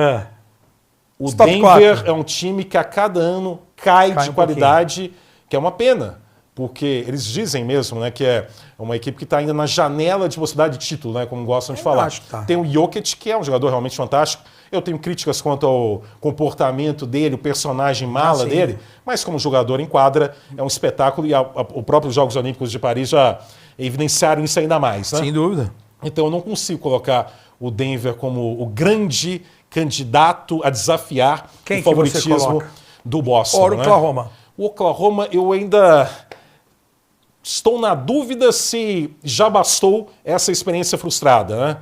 o Top Denver 4. é um time que a cada ano cai de um qualidade, que é uma pena. Porque eles dizem mesmo, né, que é uma equipe que está ainda na janela de possibilidade de título, né, como gostam de falar. acho que tá. Tem o Jokic, que é um jogador realmente fantástico. Eu tenho críticas quanto ao comportamento dele, o personagem mala sim. dele, mas como jogador em quadra é um espetáculo e o próprio Jogos Olímpicos de Paris já evidenciaram isso ainda mais. Né? Sem dúvida. Então eu não consigo colocar o Denver como o grande candidato a desafiar Quem o que você favoritismo coloca? do Boston. Ora, o né? Oklahoma. O Oklahoma, eu ainda estou na dúvida se já bastou essa experiência frustrada, né?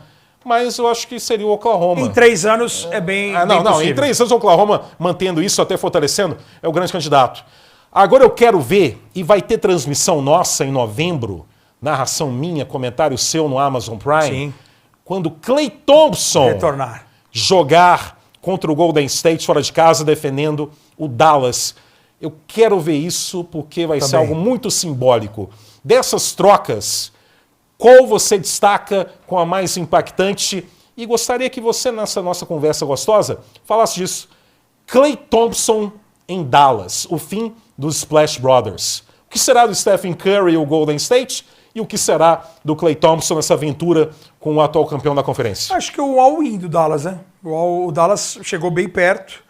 Mas eu acho que seria o Oklahoma. Em 3 anos é bem, Não, bem não, possível. em 3 anos o Oklahoma mantendo isso, até fortalecendo, é o grande candidato. Agora eu quero ver, e vai ter transmissão nossa em novembro, narração minha, comentário seu no Amazon Prime, Sim. quando Klay Thompson Retornar. jogar contra o Golden State fora de casa, defendendo o Dallas. Eu quero ver isso porque vai ser Também. algo muito simbólico. Dessas trocas, qual você destaca com a mais impactante E gostaria que você, nessa nossa conversa gostosa, falasse disso. Klay Thompson em Dallas, o fim dos Splash Brothers. O que será do Stephen Curry e o Golden State? E o que será do Klay Thompson nessa aventura com o atual campeão da conferência? Acho que o all-in do Dallas, né? O Dallas chegou bem perto.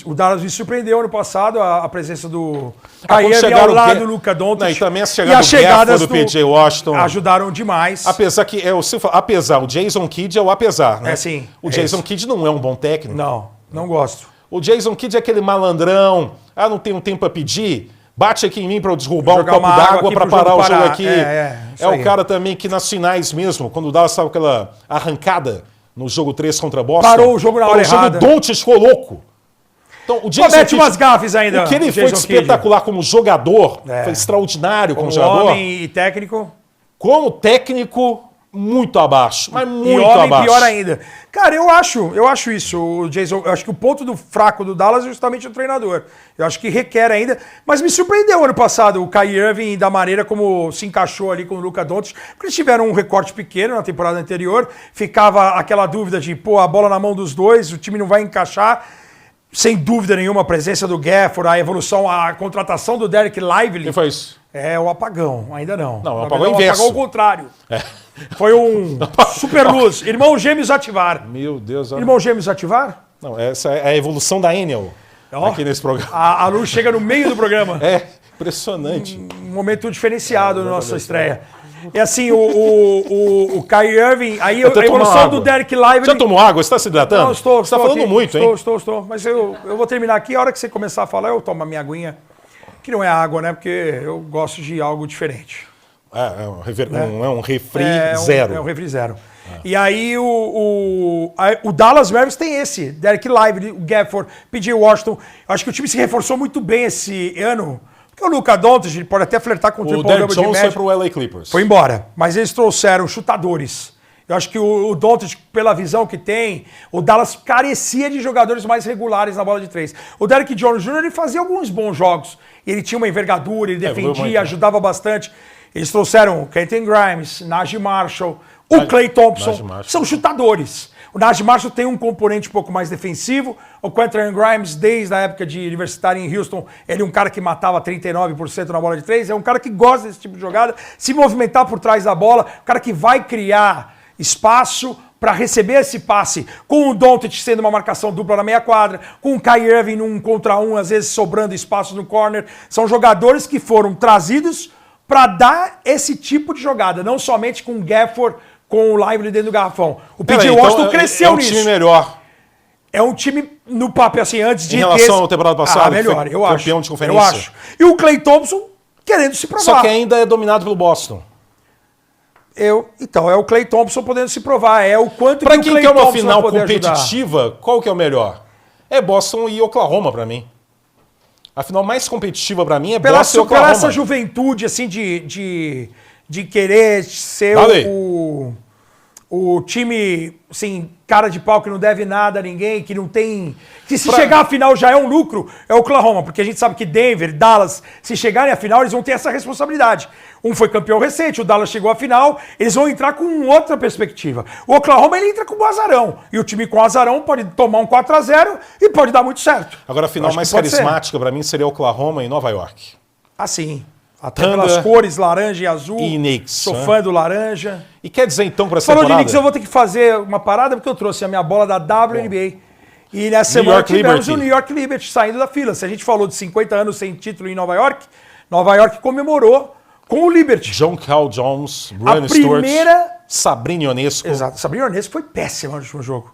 O Dallas me surpreendeu ano passado, a presença do Kyrie ao lado do Luka Doncic. E também as chegadas do PJ Washington ajudaram demais. Apesar que, o Jason Kidd é o apesar, né? Sim. O Jason Kidd não é um bom técnico. Não gosto. O Jason Kidd é aquele malandrão, não tenho tempo a pedir, bate aqui em mim para eu derrubar um copo d'água para parar o jogo aqui. É o cara também que nas finais mesmo, quando o Dallas estava aquela arrancada no jogo 3 contra Boston, parou o jogo na hora errada. O Doncic ficou louco. Então, o Jason Kidd, umas gafes ainda. O que ele foi espetacular como jogador, foi extraordinário como jogador. Homem e técnico. Como técnico, muito abaixo, mas muito abaixo. Pior ainda. Cara, eu acho isso, o Jason. Eu acho que o ponto fraco do Dallas é justamente o treinador. Eu acho que requer ainda. Mas me surpreendeu ano passado o Kyrie Irving da maneira como se encaixou ali com o Luka Doncic. Porque eles tiveram um recorte pequeno na temporada anterior. Ficava aquela dúvida de, a bola na mão dos dois, o time não vai encaixar. Sem dúvida nenhuma, a presença do Gafford, a evolução, a contratação do Derek Lively. Quem foi isso? É o apagão, ainda não. Não, é o apagão inverso. O apagão ao contrário. Foi um super luz. Irmão gêmeos ativar. Meu Deus. Irmão gêmeos ativar? Não, essa é a evolução da Enel aqui nesse programa. A luz chega no meio do programa. Impressionante. Um momento diferenciado na nossa estreia. É assim, o Kyrie Irving, aí a evolução do Derek Lively... Já tomou água? Você está se hidratando? Não, estou. Você está falando aqui, muito, hein? Estou. Mas eu vou terminar aqui. A hora que você começar a falar, eu tomo a minha aguinha. Que não é água, né? Porque eu gosto de algo diferente. É um refri zero. É um refri zero. E aí o Dallas Mavericks tem esse. Derek Lively, o Gafford, PJ Washington. Acho que o time se reforçou muito bem esse ano. Porque o Luka Doncic, ele pode até flertar com o triple-double de média. Foi pro LA Clippers. Foi embora. Mas eles trouxeram chutadores. Eu acho que o Doncic, pela visão que tem, o Dallas carecia de jogadores mais regulares na bola de três. O Derrick Jones Jr. ele fazia alguns bons jogos. Ele tinha uma envergadura, ele defendia, ajudava bastante. Eles trouxeram o Quentin Grimes, Najee Marshall, o Klay Thompson. São chutadores. O Najee Marshall tem um componente um pouco mais defensivo. O Quentin Grimes, desde a época de universitário em Houston, ele é um cara que matava 39% na bola de três. É um cara que gosta desse tipo de jogada, se movimentar por trás da bola. Um cara que vai criar espaço para receber esse passe, com o Doncic sendo uma marcação dupla na meia quadra, com o Kyrie Irving num contra um, às vezes sobrando espaços no corner. São jogadores que foram trazidos para dar esse tipo de jogada, não somente com o Gafford, com o Lively dentro do garrafão. O PJ Washington cresceu nisso. É um time melhor. É um time no papel, assim, antes de... Em relação à temporada passada, melhor, eu acho. Campeão de conferência. Eu acho. E o Klay Thompson querendo se provar. Só que ainda é dominado pelo Boston. Então, é o Klay Thompson podendo se provar. É o quanto pra que o Klay Thompson... Para quem quer uma final competitiva, ajudar. Qual que é o melhor? É Boston e Oklahoma para mim. A final mais competitiva para mim é Boston e Oklahoma. Pela essa juventude, assim, de querer ser o time, assim, cara de pau que não deve nada a ninguém, que não tem... Que se chegar à final já é um lucro, é o Oklahoma. Porque a gente sabe que Denver, Dallas, se chegarem à final, eles vão ter essa responsabilidade. Um foi campeão recente, o Dallas chegou à final, eles vão entrar com outra perspectiva. O Oklahoma, ele entra com o azarão. E o time com azarão pode tomar um 4-0 e pode dar muito certo. Agora, a final mais carismática para mim seria Oklahoma e Nova York. Assim. Até pelas cores laranja e azul. E Knicks. Sou fã do laranja. E quer dizer, então, para essa temporada... Falou de Knicks, eu vou ter que fazer uma parada, porque eu trouxe a minha bola da WNBA. E nessa semana tivemos o New York Liberty saindo da fila. Se a gente falou de 50 anos sem título em Nova York comemorou com o Liberty. John Cal Jones, Brian Stewart, Sabrina Ionesco. Exato. Sabrina Ionesco foi péssima no último jogo.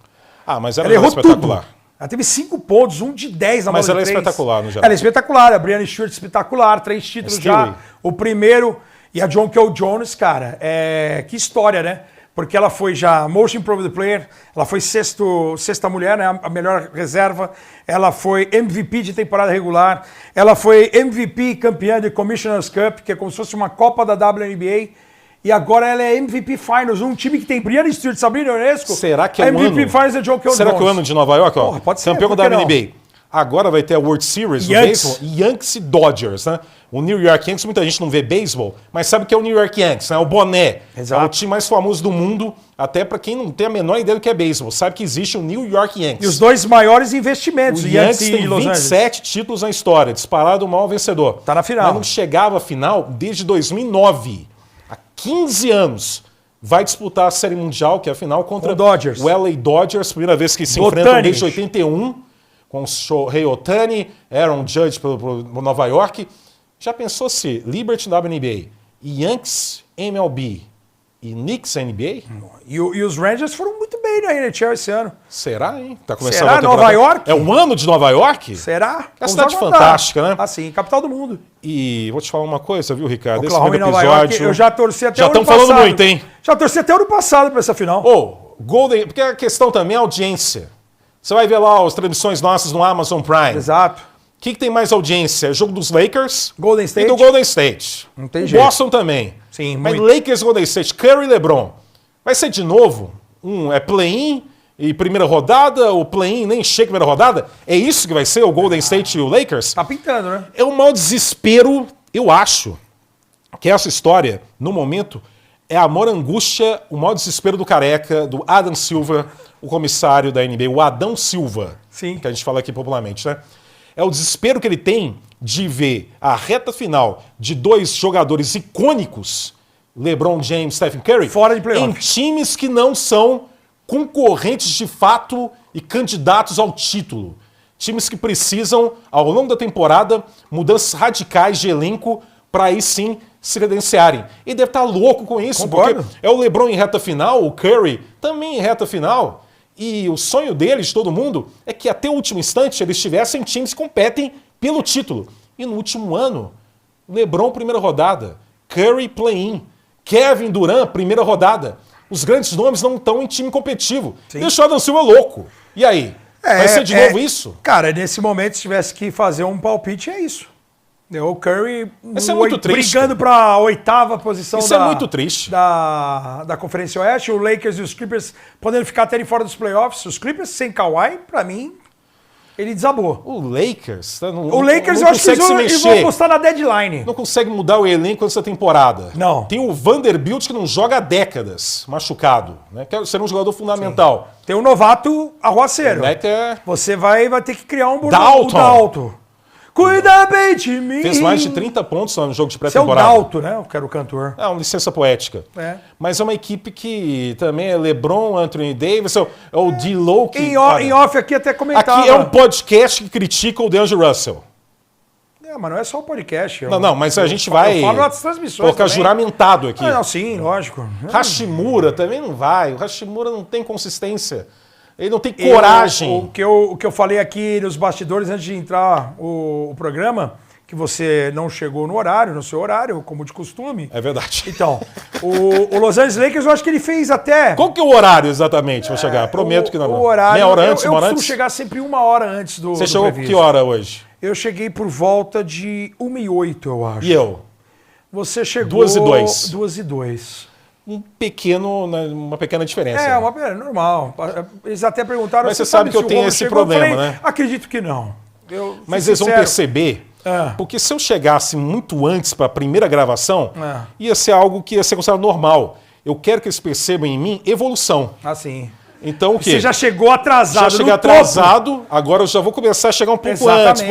Mas ela errou espetacular. Tudo. Ela teve 5 pontos, 1 de 10 na bola de 3. Mas ela é espetacular, no geral. Ela é espetacular. A Brianna Stewart espetacular. 3 títulos já. O primeiro. E a John Cal Jones, cara, que história, né? Porque ela foi já Most Improved Player, ela foi sexta mulher, né? A melhor reserva. Ela foi MVP de temporada regular. Ela foi MVP campeã de Commissioner's Cup, que é como se fosse uma Copa da WNBA. E agora ela é MVP Finals, um time que tem Brianna Stewart, Sabrina Ionesco. Será que é o MVP Finals é John Cal Jones. Será que é o ano de Nova York, ó? Pode ser. Campeão da WNBA. Agora vai ter a World Series do beisebol. Yankees e Dodgers, né? O New York Yankees, muita gente não vê beisebol, mas sabe o que é o New York Yankees, né? O boné. Exato. É o time mais famoso do mundo, até para quem não tem a menor ideia do que é beisebol. Sabe que existe o New York Yankees. E os dois maiores investimentos. O Yankees tem 27 títulos na história, disparado o maior vencedor. Tá na final. Mas não chegava à final desde 2009. Há 15 anos. Vai disputar a Série Mundial, que é a final, contra o Dodgers. O LA Dodgers, primeira vez que se enfrentam desde 81, com o Shohei Ohtani, Aaron Judge pelo Nova York. Já pensou se Liberty WNBA, Yankees MLB e Knicks NBA? E os Rangers foram muito bem na NHL esse ano. Será, hein? Tá começando Será? a temporada. Nova York? É o ano de Nova York? Será? É uma cidade fantástica, né? Assim, capital do mundo. E vou te falar uma coisa, viu, Ricardo? Esse Oklahoma e primeiro Nova episódio... York, eu já torci até já o ano passado. Já estão falando muito, hein? Já torci até o ano passado pra essa final. Golden... Porque a questão também é a audiência. Você vai ver lá as transmissões nossas no Amazon Prime. Exato. O que tem mais audiência? O jogo dos Lakers Golden State. E do Golden State. Não tem o jeito. Boston também. Sim, mas muito. Lakers e Golden State, Curry e LeBron. Vai ser de novo? É play-in e primeira rodada? O play-in nem chega primeira rodada? É isso que vai ser o Golden State e o Lakers? Tá pintando, né? É o maior desespero, eu acho, que essa história, no momento, é a maior angústia, o maior desespero do Careca, do Adam Silver, o comissário da NBA, o Adão Silva, Sim. que a gente fala aqui popularmente, né? É o desespero que ele tem de ver a reta final de dois jogadores icônicos, LeBron James, Stephen Curry, fora de playoff, em times que não são concorrentes de fato e candidatos ao título. Times que precisam, ao longo da temporada, mudanças radicais de elenco para aí sim se credenciarem. Ele deve estar louco com isso, Concordo. porque é o LeBron em reta final, o Curry também em reta final. E o sonho deles, de todo mundo, é que até o último instante eles tivessem times que competem pelo título. E no último ano, LeBron, primeira rodada, Curry, play-in, Kevin Durant, primeira rodada. Os grandes nomes não estão em time competitivo. Sim. Deixa o Adam Silva louco. E aí? Vai ser de novo isso? Cara, nesse momento, se tivesse que fazer um palpite, é isso. O Curry Isso é muito triste, brigando para a 8ª posição isso é muito triste. Da Conferência Oeste. O Lakers e os Clippers podendo ficar até fora dos playoffs. Os Clippers sem Kawhi, para mim, ele desabou. O Lakers... O Lakers eu acho que eles vão postar na deadline. Não consegue mudar o elenco nessa temporada. Não. Tem o Vanderbilt que não joga há décadas, machucado. Né? Quer ser um jogador fundamental. Sim. Tem o novato Arruaceiro. Você vai ter que criar um Dalton. Cuida bem de mim. Fez mais de 30 pontos no jogo de Você é o pré-temporada. Dalton, né? Eu quero o cantor. É uma licença poética. É. Mas é uma equipe que também é LeBron, Anthony Davis, é o D-Lo que... Em off aqui até comentava. Aqui é um podcast que critica o DeAngelo Russell. Mas não é só o podcast. Não, mas a gente vai eu falo nas transmissões colocar também. juramentado aqui. Não, sim, lógico. Hashimura também não vai. O Hashimura não tem consistência. Ele não tem coragem. O que eu falei aqui nos bastidores antes de entrar o programa, que você não chegou no seu horário, como de costume. É verdade. Então, o Los Angeles Lakers, eu acho que ele fez até... Qual que é o horário exatamente para chegar? Prometo que não. O horário... Meia hora antes, uma hora antes? Eu antes? costumo chegar sempre 1 hora antes do Você chegou previsto. que hora hoje? Eu cheguei por volta de 1h08, eu acho. E eu? Você chegou... 2h02. 2h02. Uma pequena diferença. É normal. Eles até perguntaram... Mas você sabe que eu tenho esse problema, eu falei, né? Acredito que não. Mas eles vão perceber, porque se eu chegasse muito antes para a primeira gravação, ia ser algo que ia ser considerado normal. Eu quero que eles percebam em mim evolução. Assim. Então o quê? Você já chegou atrasado. Já cheguei atrasado, agora eu já vou começar a chegar um pouco antes,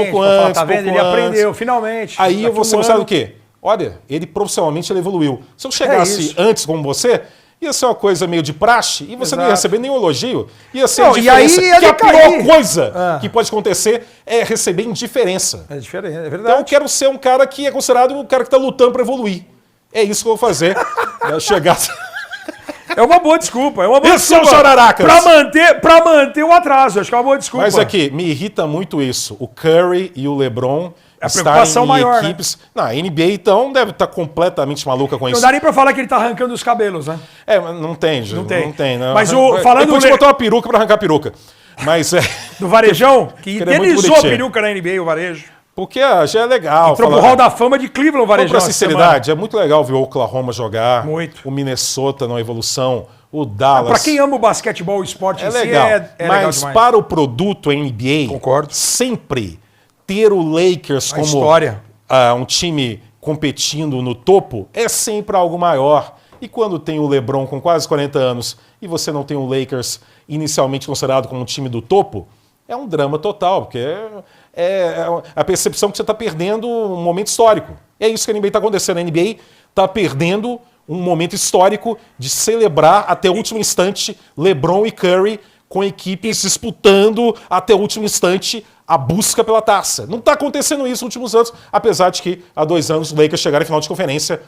Tá vendo? Ele aprendeu, finalmente. Aí eu vou ser mostrado o quê? Olha, ele profissionalmente ele evoluiu. Se eu chegasse antes como você, ia ser uma coisa meio de praxe e você não ia receber nenhum elogio. Ia ser indiferença. Que a pior coisa que pode acontecer é receber indiferença. É diferente, é verdade. Então eu quero ser um cara que é considerado um cara que está lutando para evoluir. É isso que eu vou fazer. Chegar... É uma boa desculpa. Esse é o Jararacas. Pra manter o atraso. Acho que é uma boa desculpa. Mas aqui, me irrita muito isso. O Curry e o LeBron... A preocupação maior, equipes... Né? Na NBA, então, deve estar completamente maluca com isso. Não dá nem pra falar que ele tá arrancando os cabelos, né? Mas não tem, Ju. Não tem. Não. Mas falando... Depois botar uma peruca pra arrancar a peruca. Mas... Do Varejão, que eternizou a é peruca na NBA, o Varejo. Porque já é legal. Entrou pro Hall da Fama de Cleveland, o Varejão. Pra sinceridade, é muito legal ver o Oklahoma jogar. Muito. O Minnesota na evolução. O Dallas. Pra quem ama o basquetebol, o esporte é em si, legal. é legal Mas demais. para o produto NBA, Concordo. sempre ter o Lakers como história. Um time competindo no topo é sempre algo maior. E quando tem o LeBron com quase 40 anos e você não tem o Lakers inicialmente considerado como um time do topo, é um drama total, porque é a percepção que você está perdendo um momento histórico. É isso que a NBA está acontecendo. A NBA está perdendo um momento histórico de celebrar até o último instante LeBron e Curry com equipes disputando até o último instante a busca pela taça. Não está acontecendo isso nos últimos anos, apesar de que há 2 anos os Lakers chegaram à final de conferência.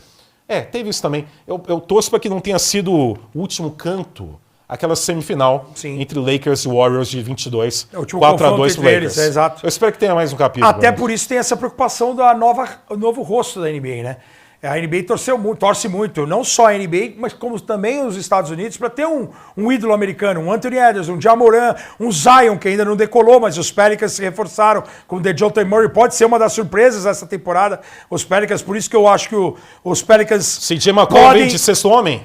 Teve isso também. Eu torço para que não tenha sido o último canto, aquela semifinal entre Lakers e Warriors de 22, 4-2 pro Lakers. Exato. Eu espero que tenha mais um capítulo. Até por isso tem essa preocupação do novo rosto da NBA, né? A NBA torce muito, não só a NBA, mas como também os Estados Unidos, para ter um ídolo americano, um Anthony Edwards, um Ja Morant, um Zion, que ainda não decolou, mas os Pelicans se reforçaram com o DeJounte Murray. Pode ser uma das surpresas dessa temporada, os Pelicans, por isso que eu acho que os Pelicans CJ McCollum vem de sexto homem?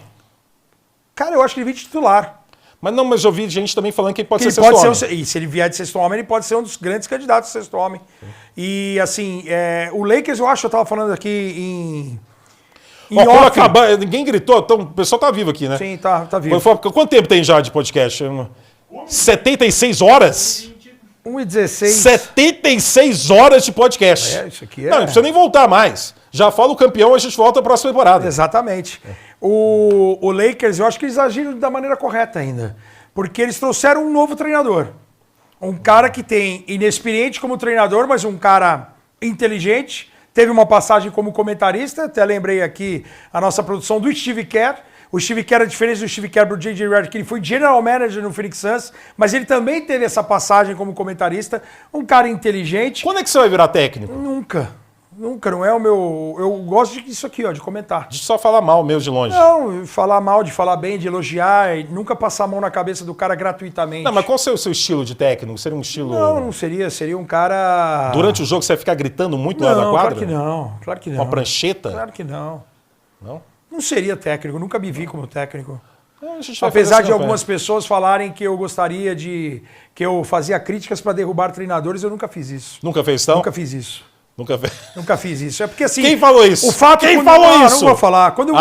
Cara, eu acho que ele vem de titular. Mas eu vi gente também falando que ele pode ser sexto homem. E se ele vier de sexto homem, ele pode ser um dos grandes candidatos a sexto homem. E assim, o Lakers, eu estava falando aqui quando acabar, ninguém gritou, então o pessoal tá vivo aqui, né? Sim, tá vivo. Quanto tempo tem já de podcast? 76 horas? 1h16. 76 horas de podcast. Isso aqui Não precisa nem voltar mais. Já fala o campeão, a gente volta na próxima temporada. Exatamente. O Lakers, eu acho que eles agiram da maneira correta ainda. Porque eles trouxeram um novo treinador. Um cara que tem inexperiente como treinador, mas um cara inteligente. Teve uma passagem como comentarista, até lembrei aqui a nossa produção do Steve Kerr. O Steve Kerr é diferente do Steve Kerr pro J.J. Redick, ele foi general manager no Phoenix Suns, mas ele também teve essa passagem como comentarista. Um cara inteligente. Quando é que você vai virar técnico? Nunca, não é o meu... Eu gosto disso aqui, de comentar. De só falar mal mesmo de longe. Não, falar mal, de falar bem, de elogiar, e nunca passar a mão na cabeça do cara gratuitamente. Não, mas qual seria o seu estilo de técnico? Seria um estilo... Não seria. Seria um cara... Durante o jogo você vai ficar gritando muito lá na quadra? Claro que não. Com a prancheta? Claro que não. Não? Não seria técnico, nunca me vi como técnico. Apesar de algumas pessoas falarem que eu gostaria de... que eu fazia críticas para derrubar treinadores, eu nunca fiz isso. Nunca fez, então? Nunca fiz isso. Nunca fiz isso. É porque assim... Quem falou isso? O fato Quem falou isso? Não vou falar. Quando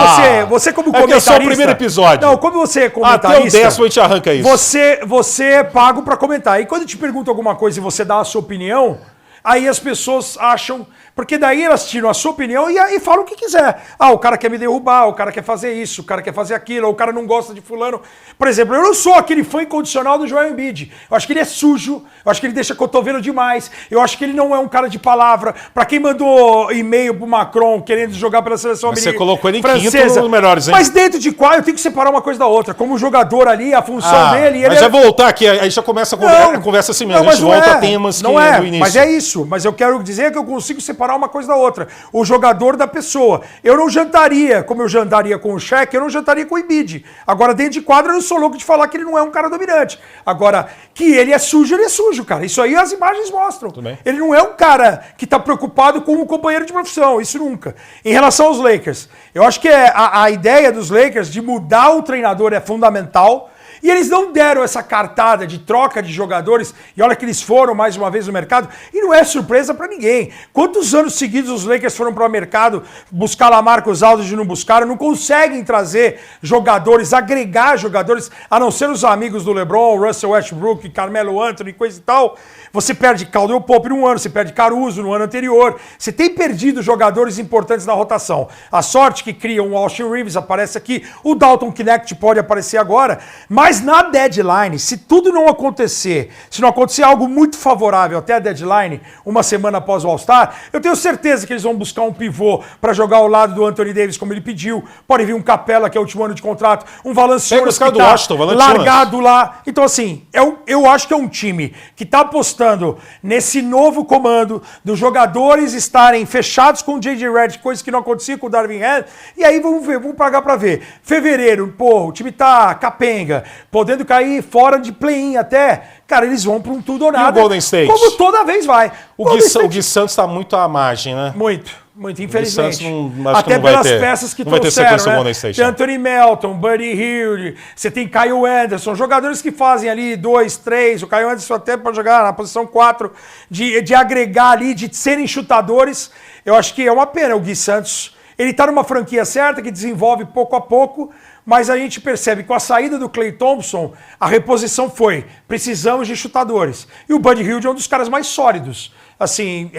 você como comentarista... É só o primeiro episódio. Não, como você é comentarista... Até o 10º a gente arranca isso. Você é pago para comentar. E quando eu te pergunto alguma coisa e você dá a sua opinião, aí as pessoas acham... Porque daí elas tiram a sua opinião e falam o que quiser. O cara quer me derrubar, o cara quer fazer isso, o cara quer fazer aquilo, ou o cara não gosta de fulano. Por exemplo, eu não sou aquele fã incondicional do Joel Embiid. Eu acho que ele é sujo, eu acho que ele deixa cotovelo demais, eu acho que ele não é um cara de palavra. Pra quem mandou e-mail pro Macron querendo jogar pela seleção francesa... Você colocou ele em francesa, quinto nos melhores, hein? Mas dentro de qual eu tenho que separar uma coisa da outra. Como jogador ali, a função dele... Mas já voltar aqui, aí já começa a conversa assim mesmo. A gente volta a temas no início. Mas é isso. Mas eu quero dizer que eu consigo separar uma coisa da outra. O jogador da pessoa. Eu não jantaria, como eu jantaria com o Shaq, eu não jantaria com o Embiid. Agora, dentro de quadra, eu não sou louco de falar que ele não é um cara dominante. Agora, que ele é sujo, cara. Isso aí as imagens mostram. Ele não é um cara que tá preocupado com um companheiro de profissão. Isso nunca. Em relação aos Lakers, eu acho que a ideia dos Lakers de mudar o treinador é fundamental. E eles não deram essa cartada de troca de jogadores, e olha que eles foram mais uma vez no mercado, e não é surpresa para ninguém. Quantos anos seguidos os Lakers foram para o mercado buscar lá Marcos Aldridge e não buscaram, não conseguem trazer jogadores, agregar jogadores, a não ser os amigos do LeBron, Russell Westbrook, Carmelo Anthony, coisa e tal. Você perde Caldwell Pope num ano, você perde Caruso no ano anterior, você tem perdido jogadores importantes na rotação. A sorte que cria um Austin Reeves aparece aqui, o Dalton Knecht pode aparecer agora, mas na deadline, se tudo não acontecer, se não acontecer algo muito favorável até a deadline, uma semana após o All-Star, eu tenho certeza que eles vão buscar um pivô para jogar ao lado do Anthony Davis, como ele pediu. Pode vir um Capela, que é o último ano de contrato, um Valanciunas que tá largado lá. Então, assim, eu acho que é um time que está apostando nesse novo comando dos jogadores estarem fechados com o J.J. Redick, coisa que não acontecia com o Darvin Ham, e aí vamos ver, vamos pagar para ver. Fevereiro, o time tá capenga, podendo cair fora de play-in até, cara, eles vão para um tudo ou nada. E o Golden State? Como toda vez vai. O Gui Santos está muito à margem, né? Muito. Muito infelizmente. Acho até que não vai pelas ter, peças que não vai ter trouxeram, sequência né? Golden State, Tem Anthony Melton, Buddy Hield, você tem Kyle Anderson, jogadores que fazem ali 2, 3, o Kyle Anderson até pode jogar na posição 4, de agregar ali, de serem chutadores. Eu acho que é uma pena o Gui Santos. Ele tá numa franquia certa, que desenvolve pouco a pouco, mas a gente percebe que com a saída do Klay Thompson, a reposição foi, precisamos de chutadores. E o Buddy Hield é um dos caras mais sólidos. Assim,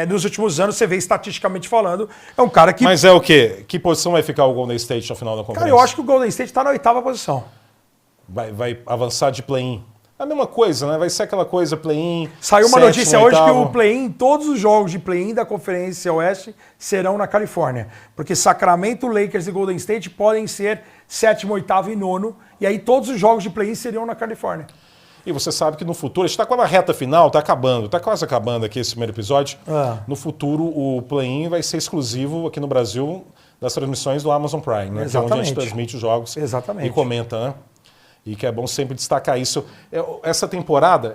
nos últimos anos, você vê estatisticamente falando, é um cara que... Mas é o quê? Que posição vai ficar o Golden State no final da conferência? Cara, eu acho que o Golden State tá na 8ª posição. Vai avançar de play-in. A mesma coisa, né? Vai ser aquela coisa play-in. Saiu uma notícia hoje que oitavo. o play-in, todos os jogos de play-in da Conferência Oeste serão na Califórnia. Porque Sacramento, Lakers e Golden State podem ser 7º, 8º e 9º. E aí todos os jogos de play-in seriam na Califórnia. E você sabe que no futuro, a gente está com a reta final, está acabando, está quase acabando aqui esse primeiro episódio. No futuro, o play-in vai ser exclusivo aqui no Brasil das transmissões do Amazon Prime, né? Que é onde a gente transmite os jogos e comenta, né? E que é bom sempre destacar isso. Essa temporada,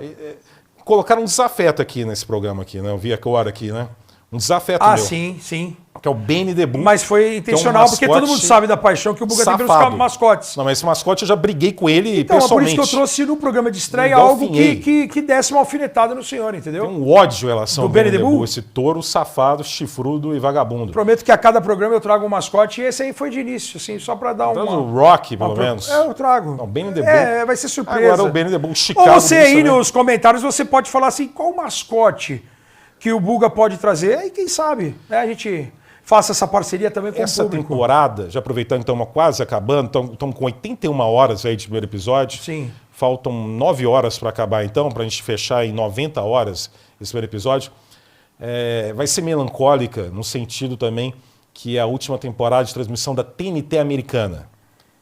colocaram um desafeto aqui nesse programa aqui, né? Eu vi agora aqui, né? Um desafeto meu. Sim, sim. Que é o Benny the Bull. Mas foi intencional, porque todo mundo sabe da paixão que o Buga tem pelos mascotes. Não, mas esse mascote eu já briguei com ele então, pessoalmente. Então, é por isso que eu trouxe no programa de estreia algo que desse uma alfinetada no senhor, entendeu? Tem um ódio em relação ao Benny the Bull, esse touro safado, chifrudo e vagabundo. Prometo que a cada programa eu trago um mascote, e esse aí foi de início, assim, só pra dar o Rock, pelo menos. Eu trago. Não, Benny the Bull. Vai ser surpresa. Agora o Benny the Bull, Chicago. Ou você aí nos comentários, você pode falar assim, qual mascote que o Buga pode trazer? Aí quem sabe, né? A gente faça essa parceria também com o público. Essa temporada, já aproveitando, estamos quase acabando, estamos com 81 horas aí de primeiro episódio. Sim. Faltam 9 horas para acabar então, para a gente fechar em 90 horas esse primeiro episódio. Vai ser melancólica no sentido também que é a última temporada de transmissão da TNT americana,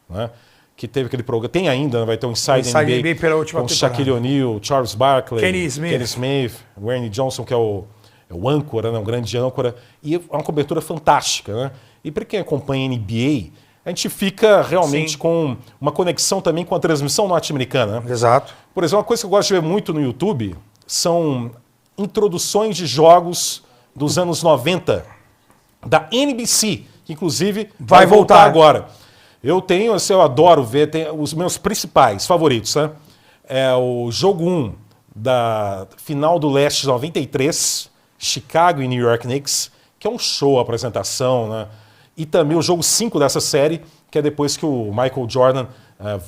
né? Que teve aquele programa, tem ainda, vai ter um Inside NBA pela última com temporada. Shaquille O'Neal, Charles Barkley, Kenny Smith, Wayne Johnson, que é o âncora, né, um grande âncora, e é uma cobertura fantástica, né? E para quem acompanha a NBA, a gente fica realmente com uma conexão também com a transmissão norte-americana, né? Exato. Por exemplo, uma coisa que eu gosto de ver muito no YouTube são introduções de jogos dos anos 90 da NBC, que inclusive vai voltar agora. Eu adoro ver, tem os meus principais favoritos, né? É o jogo 1 da final do Leste de 93, Chicago e New York Knicks, que é um show a apresentação, né? E também o jogo 5 dessa série, que é depois que o Michael Jordan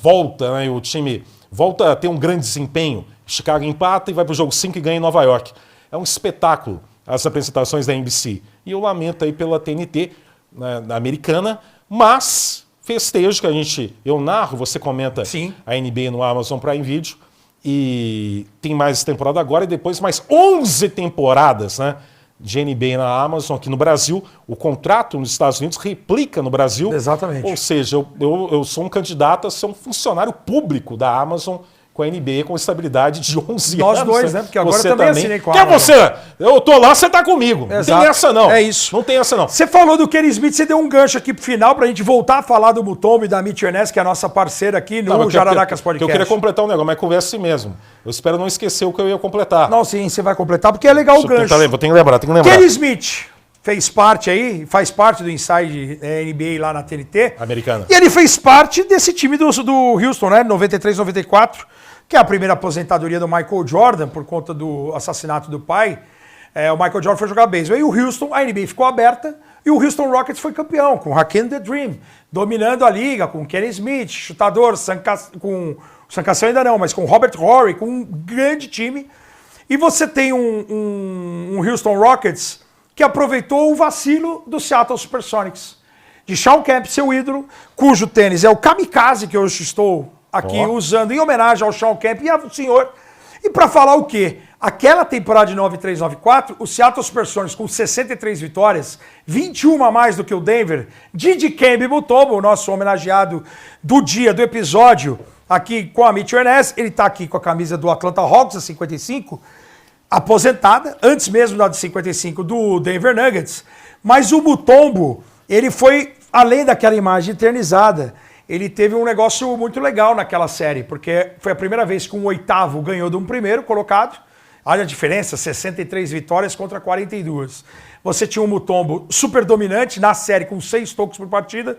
volta, né? E o time volta a ter um grande desempenho. Chicago empata e vai para o jogo 5 e ganha em Nova York. É um espetáculo as apresentações da NBC. E eu lamento aí pela TNT, né, americana, mas festejo que eu narro, você comenta a NBA no Amazon Prime Video, e tem mais essa temporada agora e depois mais 11 temporadas, né, de NBA na Amazon aqui no Brasil. O contrato nos Estados Unidos replica no Brasil. Exatamente. Ou seja, eu sou um candidato a ser um funcionário público da Amazon com a NBA com estabilidade de 11 Nós anos. Nós dois, né? Porque agora você também assinei com a Amazon. Você? Eu tô lá, você tá comigo. Exato. Não tem essa não. É isso. Não tem essa não. Você falou do Kenny Smith, você deu um gancho aqui pro final pra gente voltar a falar do Mutombo e da Mitch Ernest, que é a nossa parceira aqui no Jararacas Podcast. Eu queria completar um negócio, mas conversa assim mesmo. Eu espero não esquecer o que eu ia completar. Não, sim, você vai completar, porque é legal o gancho. Vou ter que lembrar. Kenny Smith fez parte aí, faz parte do Inside NBA lá na TNT. Americana. E ele fez parte desse time do Houston, né? 93, 94. Que é a primeira aposentadoria do Michael Jordan, por conta do assassinato do pai. O Michael Jordan foi jogar beisebol. E o Houston, a NBA ficou aberta, e o Houston Rockets foi campeão, com Hakeem the Dream, dominando a liga, com Kenny Smith, chutador, com Sancação ainda não, mas com Robert Horry, com um grande time. E você tem um Houston Rockets que aproveitou o vacilo do Seattle Supersonics, de Shawn Kemp, seu ídolo, cujo tênis é o Kamikaze, que eu estou aqui usando em homenagem ao Shawn Kemp e ao senhor. E para falar o quê? Aquela temporada de 93-94, o Seattle Supersonics com 63 vitórias, 21 a mais do que o Denver, Dikembe Mutombo, o nosso homenageado do dia, do episódio, aqui com a Mitch Ernest. Ele está aqui com a camisa do Atlanta Hawks, a 55, aposentada, antes mesmo da de 55 do Denver Nuggets. Mas o Mutombo, ele foi, além daquela imagem eternizada, ele teve um negócio muito legal naquela série, porque foi a primeira vez que um oitavo ganhou de um primeiro colocado. Olha a diferença, 63 vitórias contra 42. Você tinha um Mutombo super dominante na série com 6 tocos por partida,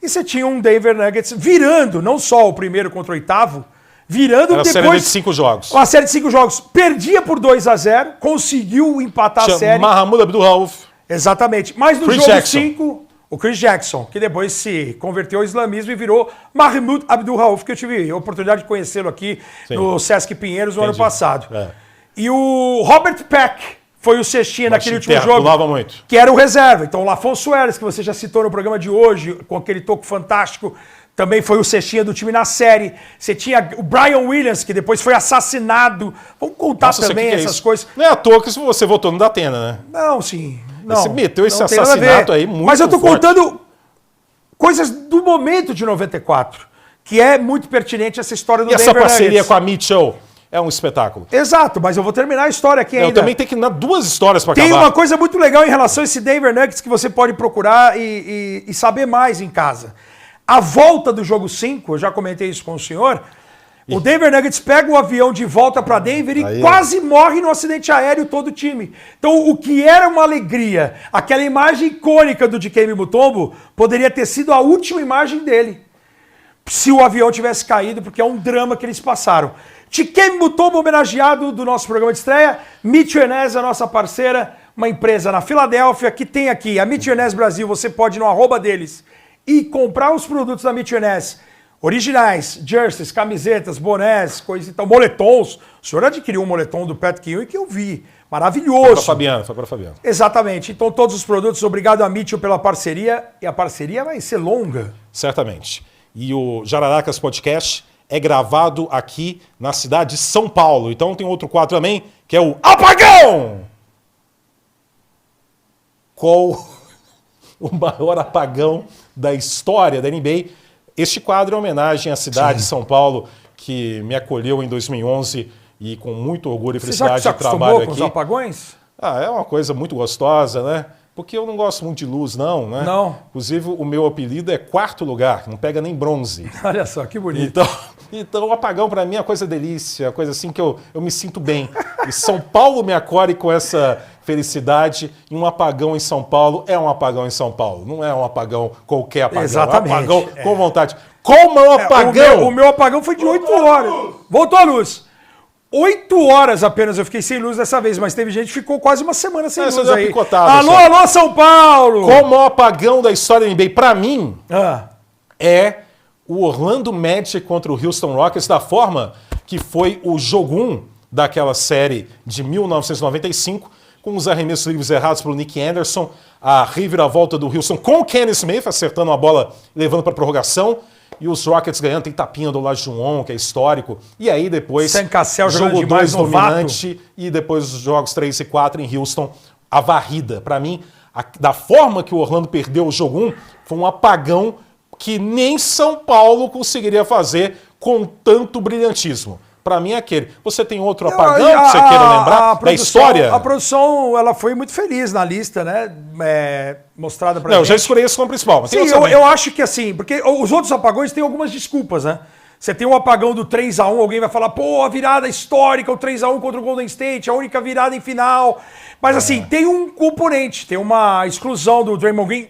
e você tinha um Denver Nuggets virando, não só o primeiro contra o oitavo, virando Era depois... Uma série de 5 jogos. Uma série de 5 jogos. Perdia por 2-0, conseguiu empatar a série. Mahmoud Abdul-Rauf. Exatamente. Mas no Chris jogo Jackson. 5, o Chris Jackson, que depois se converteu ao islamismo e virou Mahmoud Abdul-Rauf, que eu tive a oportunidade de conhecê-lo aqui no Sesc Pinheiros no ano passado. E o Robert Peck foi o cestinha naquele último jogo, pulava muito. que era o reserva. Então o Lafonso Suárez, que você já citou no programa de hoje, com aquele toco fantástico, também foi o cestinha do time na série. Você tinha o Brian Williams, que depois foi assassinado. Vamos contar também essas coisas. Não é à toa que você votou no Datena, né? Não, sim. Não, você meteu esse não tem nada a ver. assassinato aí muito Mas eu tô forte. contando coisas do momento de 94, que é muito pertinente essa história do E essa Denver parceria Nuggets. com a Mitchell é um espetáculo. Exato, mas eu vou terminar a história aqui Eu ainda. também tenho que dar 2 histórias para Tem acabar. uma coisa muito legal em relação a esse Denver Nuggets que você pode procurar e saber mais em casa. A volta do jogo 5, eu já comentei isso com o senhor, o Denver Nuggets pega o avião de volta para Denver e quase morre no acidente aéreo todo o time. Então, o que era uma alegria, aquela imagem icônica do Dikembe Mutombo, poderia ter sido a última imagem dele. Se o avião tivesse caído, porque é um drama que eles passaram. Dikembe Mutombo homenageado do nosso programa de estreia. Mitchell & Ness, a nossa parceira, uma empresa na Filadélfia, que tem aqui a Mitchell & Ness Brasil. Você pode ir no @ deles e comprar os produtos da Mitchell & Ness originais, jerseys, camisetas, bonés, coisas e tal, moletons. O senhor adquiriu um moletom do Pat Ewing que eu vi. Maravilhoso. Foi para a Fabiana. Exatamente. Então, todos os produtos, obrigado a Mitchell pela parceria. E a parceria vai ser longa. Certamente. E o Jararacas Podcast é gravado aqui na cidade de São Paulo. Então tem outro quadro também, que é o Apagão! Qual o maior apagão da história da NBA? Este quadro é homenagem à cidade de São Paulo, que me acolheu em 2011 e com muito orgulho e felicidade Você já de se acostumou trabalho com aqui. os apagões? É uma coisa muito gostosa, né? Porque eu não gosto muito de luz, não, né? Não. Inclusive, o meu apelido é 4º lugar, não pega nem bronze. Olha só, que bonito. Então o apagão para mim é uma coisa delícia, uma coisa assim que eu me sinto bem. E São Paulo me acolhe com essa felicidade. E um apagão em São Paulo é um apagão em São Paulo. Não é um apagão qualquer apagão. Exatamente. É um apagão com vontade. Como é um apagão? O meu apagão foi de 8 horas. Voltou a luz. 8 horas apenas eu fiquei sem luz dessa vez, mas teve gente que ficou quase uma semana sem luz aí. Alô, alô, São Paulo! Como o apagão da história da NBA, para mim, é o Orlando Magic contra o Houston Rockets, da forma que foi o jogo 1 daquela série de 1995, com os arremessos livres errados pelo Nick Anderson, a reviravolta do Houston com o Kenny Smith, acertando a bola, levando para a prorrogação, e os Rockets ganhando, tem tapinha do Olajuwon, que é histórico, e aí depois Sam Cassell jogo 2 novato. dominante, e depois os jogos 3 e 4 em Houston, a varrida. Para mim, da forma que o Orlando perdeu o jogo 1, foi um apagão que nem São Paulo conseguiria fazer com tanto brilhantismo. Para mim é aquele. Você tem outro apagão que você queira lembrar da história? A produção ela foi muito feliz na lista, né? Mostrada pra gente. Eu já escolhi esse como principal. Mas sim, eu acho que assim, porque os outros apagões têm algumas desculpas, né? Você tem um apagão do 3-1, alguém vai falar, pô, a virada histórica, o 3-1 contra o Golden State, a única virada em final. Mas assim, tem um componente, tem uma exclusão do Draymond Green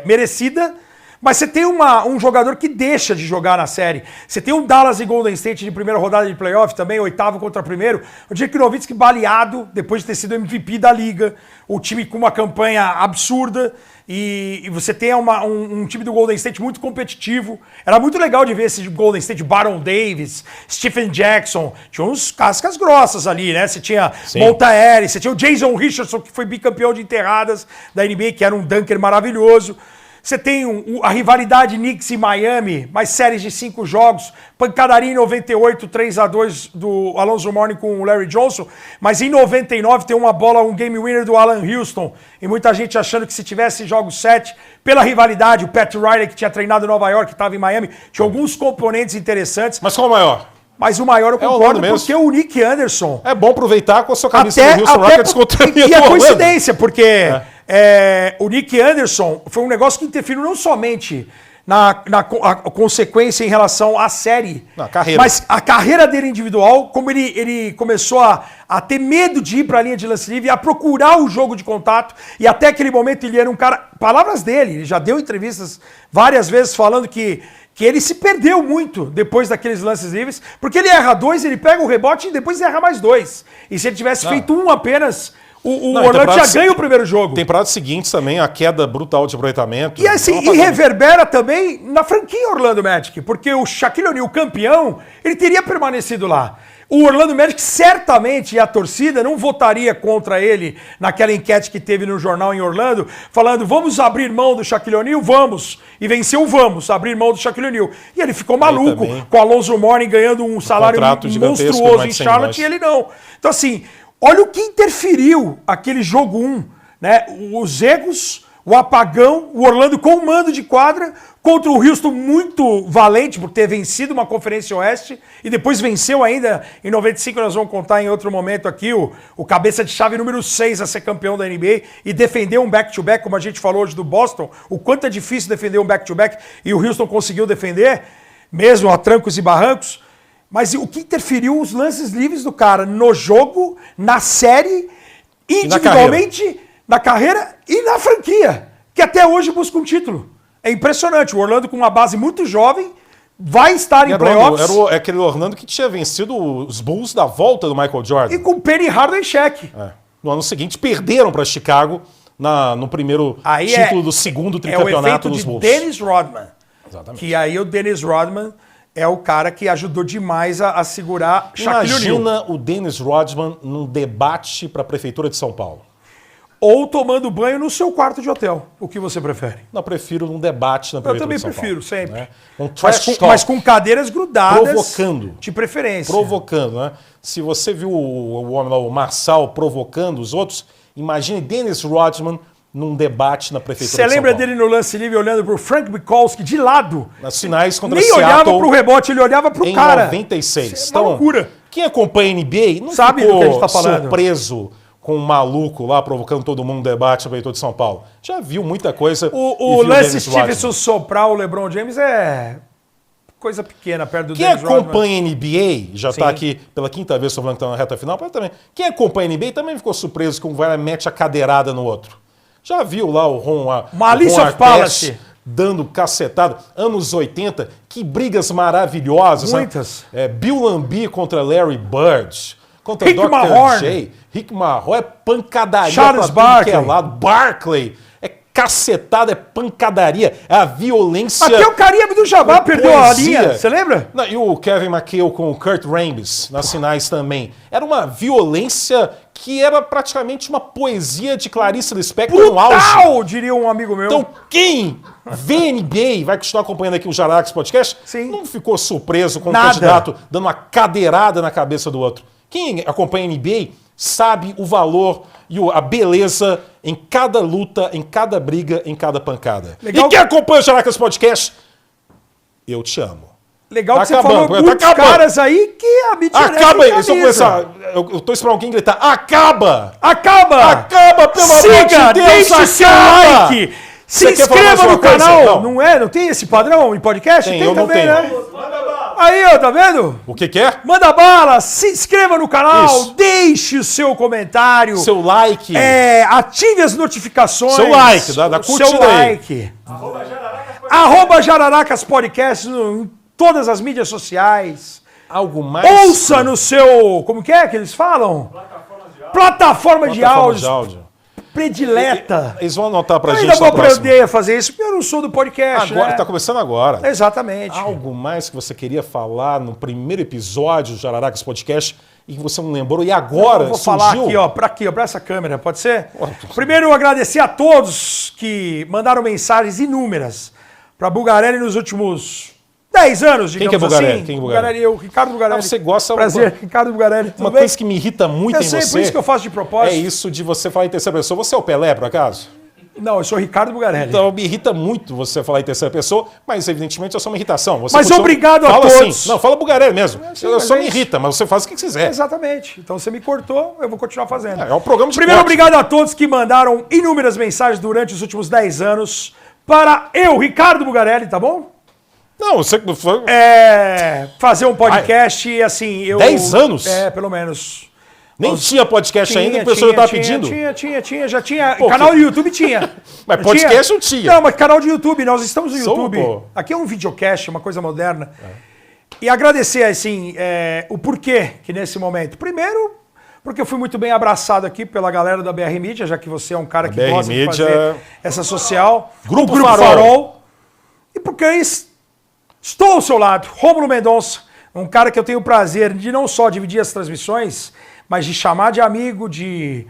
merecida. Mas você tem um jogador que deixa de jogar na série. Você tem um Dallas e Golden State de primeira rodada de playoff também, 8º contra 1º. O Dirk Nowitzki baleado, depois de ter sido MVP da liga. O time com uma campanha absurda. E você tem um time do Golden State muito competitivo. Era muito legal de ver esse Golden State, Baron Davis, Stephen Jackson. Tinha uns cascas grossas ali, né? Você tinha Montaere, você tinha o Jason Richardson, que foi bicampeão de enterradas da NBA, que era um dunker maravilhoso. Você tem a rivalidade Knicks e Miami, mais séries de 5 jogos, pancadaria em 98, 3-2 do Alonzo Mourning com o Larry Johnson, mas em 99 tem uma bola, um game winner do Alan Houston, e muita gente achando que se tivesse jogo 7, pela rivalidade, o Pat Riley, que tinha treinado em Nova York, que estava em Miami, tinha alguns componentes interessantes. Mas qual o maior? Mas o maior eu concordo porque o Nick Anderson... É bom aproveitar com a sua camisa do Houston Rockets contra E a coincidência, porque... o Nick Anderson foi um negócio que interferiu não somente a consequência em relação à série. Na carreira. Mas a carreira dele individual, como ele começou a ter medo de ir para a linha de lance livre, a procurar o jogo de contato, e até aquele momento ele era um cara... Palavras dele, ele já deu entrevistas várias vezes falando que ele se perdeu muito depois daqueles lances livres, porque ele erra 2, ele pega o rebote e depois erra mais 2. E se ele tivesse feito um apenas... O Orlando já ganha o primeiro jogo. Temporadas seguintes também, a queda brutal de aproveitamento. E assim, e reverbera também na franquia Orlando Magic, porque o Shaquille O'Neal, campeão, ele teria permanecido lá. O Orlando Magic certamente, e a torcida, não votaria contra ele naquela enquete que teve no jornal em Orlando, falando, vamos abrir mão do Shaquille O'Neal? Vamos. E venceu o vamos, abrir mão do Shaquille O'Neal. E ele ficou maluco, com o Alonzo Mourning ganhando um salário monstruoso em Charlotte, e ele não. Então assim... Olha o que interferiu aquele jogo 1, né? Os egos, o apagão, o Orlando com o mando de quadra contra o Houston muito valente por ter vencido uma Conferência Oeste e depois venceu ainda em 95, nós vamos contar em outro momento aqui, o cabeça de chave número 6 a ser campeão da NBA e defender um back-to-back, como a gente falou hoje do Boston, o quanto é difícil defender um back-to-back e o Houston conseguiu defender, mesmo a trancos e barrancos. Mas o que interferiu os lances livres do cara no jogo, na série, individualmente, na carreira e na franquia, que até hoje busca um título. É impressionante. O Orlando, com uma base muito jovem, vai estar em playoffs. Era aquele Orlando que tinha vencido os Bulls da volta do Michael Jordan. E com Penny Hardaway em xeque. No ano seguinte, perderam para Chicago no primeiro título do segundo tricampeonato dos Bulls. Dennis Rodman. Exatamente. Que aí o Dennis Rodman é o cara que ajudou demais a segurar Shaquille O'Neal. Imagina o Dennis Rodman num debate para a Prefeitura de São Paulo. Ou tomando banho no seu quarto de hotel. O que você prefere? Não, prefiro num debate na Prefeitura de São Paulo. Eu também prefiro, sempre. Né? Um trash talk, mas com cadeiras grudadas. Provocando. De preferência. Provocando, né? Se você viu o homem lá, o Marçal, provocando os outros, imagine Dennis Rodman num debate na Prefeitura de São Paulo. Você lembra dele no lance livre olhando pro Frank Bikolski de lado? Nas finais contra Nem Seattle. Nem olhava pro rebote, ele olhava pro cara. Em 96. Então, loucura. Quem acompanha a NBA não sabe ficou do que a gente tá falando. Surpreso com um maluco lá provocando todo mundo no debate na Prefeitura de São Paulo. Já viu muita coisa. O Lance Stevenson soprar o LeBron James é coisa pequena perto do Dennis Rodman. Quem acompanha a NBA, já está aqui pela quinta vez, estou falando que está na reta final, mas também. Quem acompanha a NBA também ficou surpreso que um vai mete a cadeirada no outro. Já viu lá o Ron Malice of Palace dando cacetada? Anos 80, que brigas maravilhosas. Muitas. Né? Bill Lambier contra Larry Bird. Contra Rick Dr. Mahorn. J. Rick Mahorn. É pancadaria. Charles Barkley. Barkley. É cacetada, é pancadaria. É a violência. Até o Kareem Abdul-Jabbar perdeu a linha. Você lembra? Não, e o Kevin McHale com o Kurt Rambis nas finais também. Era uma violência que era praticamente uma poesia de Clarice Lispector no auge. Brutal, diria um amigo meu. Então, quem vê NBA, vai continuar acompanhando aqui o Jararax Podcast, não ficou surpreso com o candidato dando uma cadeirada na cabeça do outro. Quem acompanha NBA sabe o valor e a beleza em cada luta, em cada briga, em cada pancada. Legal. E quem acompanha o Jararax Podcast, eu te amo. Legal que você falou muitos caras aí que a mídia acaba aí, eu tô esperando alguém gritar, acaba! Acaba! Acaba, pelo amor de Deus, deixe seu like! Se inscreva no canal! Não tem esse padrão em podcast? Tem também, né? Aí, ó, tá vendo? O que é? Manda bala, se inscreva no canal, deixe o seu comentário. Seu like. Ative as notificações. Seu like, dá curtida seu like. @Jararacas Jararacas Podcast em todas as mídias sociais. Algo mais. Ouça no seu. Como que eles falam? Plataforma de áudio. Predileta. Eles vão anotar pra gente. Eu ainda vou aprender a fazer isso, porque eu não sou do podcast. Agora, tá começando agora. Exatamente. Algo mais que você queria falar no primeiro episódio do Jararacas Podcast e que você não lembrou e agora eu vou falar aqui, ó, pra essa câmera, pode ser? Primeiro, agradecer a todos que mandaram mensagens inúmeras pra Bugarelli nos últimos 10 anos, digamos Quem que é Bugarelli? assim. Quem é Bugarelli? Eu, Ricardo Bugarelli. Você gosta... Prazer, Ricardo Bugarelli. Uma coisa que me irrita muito em você... por isso que eu faço de propósito. É isso de você falar em terceira pessoa. Você é o Pelé, por acaso? Não, eu sou Ricardo Bugarelli. Então me irrita muito você falar em terceira pessoa, mas evidentemente é só uma irritação. Você mas obrigado a todos. Assim. Não, fala Bugarelli mesmo. Eu só me irrita, mas você faz o que quiser. Exatamente. Então você me cortou, eu vou continuar fazendo. É um programa de Primeiro, obrigado a todos que mandaram inúmeras mensagens durante os últimos 10 anos para eu, Ricardo Bugarelli, tá bom? Não, você foi... Fazer um podcast e assim... 10 anos? Pelo menos. Nem tinha podcast ainda, o pessoal já tava pedindo? Já tinha. Pô, canal do YouTube tinha. Mas podcast não tinha. Não, mas canal de YouTube, nós estamos no YouTube. Pô. Aqui é um videocast, uma coisa moderna. E agradecer, assim, o porquê que nesse momento. Primeiro, porque eu fui muito bem abraçado aqui pela galera da BR Mídia, já que você é um cara que gosta de fazer essa social. Grupo Farol. E porque estou ao seu lado, Rômulo Mendonça, um cara que eu tenho o prazer de não só dividir as transmissões, mas de chamar de amigo, de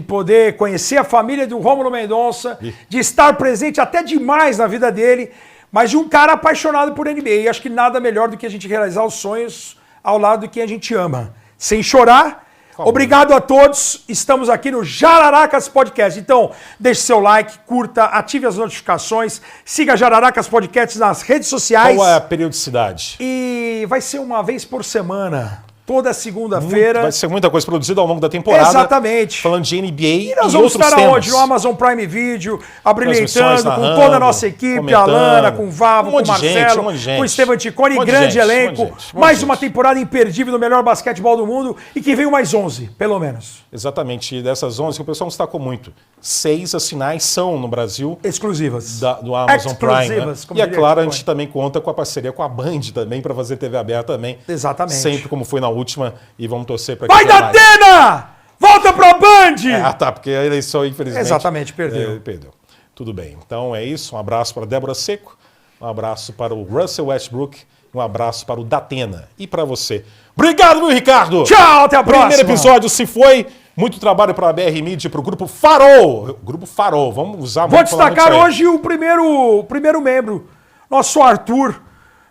poder conhecer a família do Rômulo Mendonça, de estar presente até demais na vida dele, mas de um cara apaixonado por NBA. E acho que nada melhor do que a gente realizar os sonhos ao lado de quem a gente ama. Sem chorar. Obrigado a todos. Estamos aqui no Jararacas Podcast. Então, deixe seu like, curta, ative as notificações, siga Jararacas Podcast nas redes sociais. Qual é a periodicidade? E vai ser uma vez por semana. Toda segunda-feira. Vai ser muita coisa produzida ao longo da temporada. Exatamente. Falando de NBA e nós vamos estar aonde? No Amazon Prime Video, abrilhantando com toda a nossa equipe, a Lana, com o Vavo, com o Marcelo, com o Estevam Ticoni, grande elenco. Mais uma temporada imperdível do melhor basquetebol do mundo e que veio mais 11, pelo menos. Exatamente. E dessas 11, que o pessoal destacou muito. 6 as finais são no Brasil. Exclusivas. Do Amazon Prime. Né? E é claro, a gente também conta com a parceria com a Band também, para fazer TV aberta também. Exatamente. Sempre como foi na última, e vamos torcer para que... Vai da Atena! Volta pra Band! Tá, porque a eleição, infelizmente... Exatamente, perdeu. Perdeu. Tudo bem. Então é isso. Um abraço para a Débora Seco, um abraço para o Russell Westbrook, um abraço para o Datena. E para você. Obrigado, meu Ricardo! Tchau, até a próxima! Primeiro episódio se foi. Muito trabalho para a BR Media, para o Grupo Farol. Grupo Farol, vamos usar... Vou destacar hoje o primeiro membro, nosso Arthur,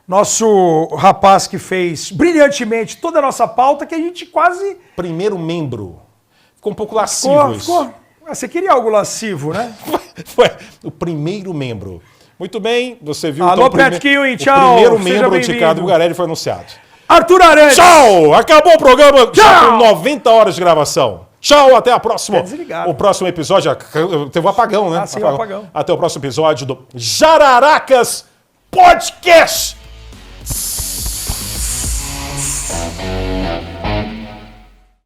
nosso rapaz que fez brilhantemente toda a nossa pauta, que a gente quase... Primeiro membro. Ficou um pouco lascivo isso. Você queria algo lascivo, né? Foi o primeiro membro. Muito bem, você viu... Alô, Petquinho, tchau. O primeiro membro de Ricardo Bugarelli foi anunciado. Arthur Arantes. Tchau! Acabou o programa já com 90 horas de gravação. Tchau, até a próxima. O próximo episódio, teve um apagão, né? Sim, apagão. Até o próximo episódio do Jararacas Podcast.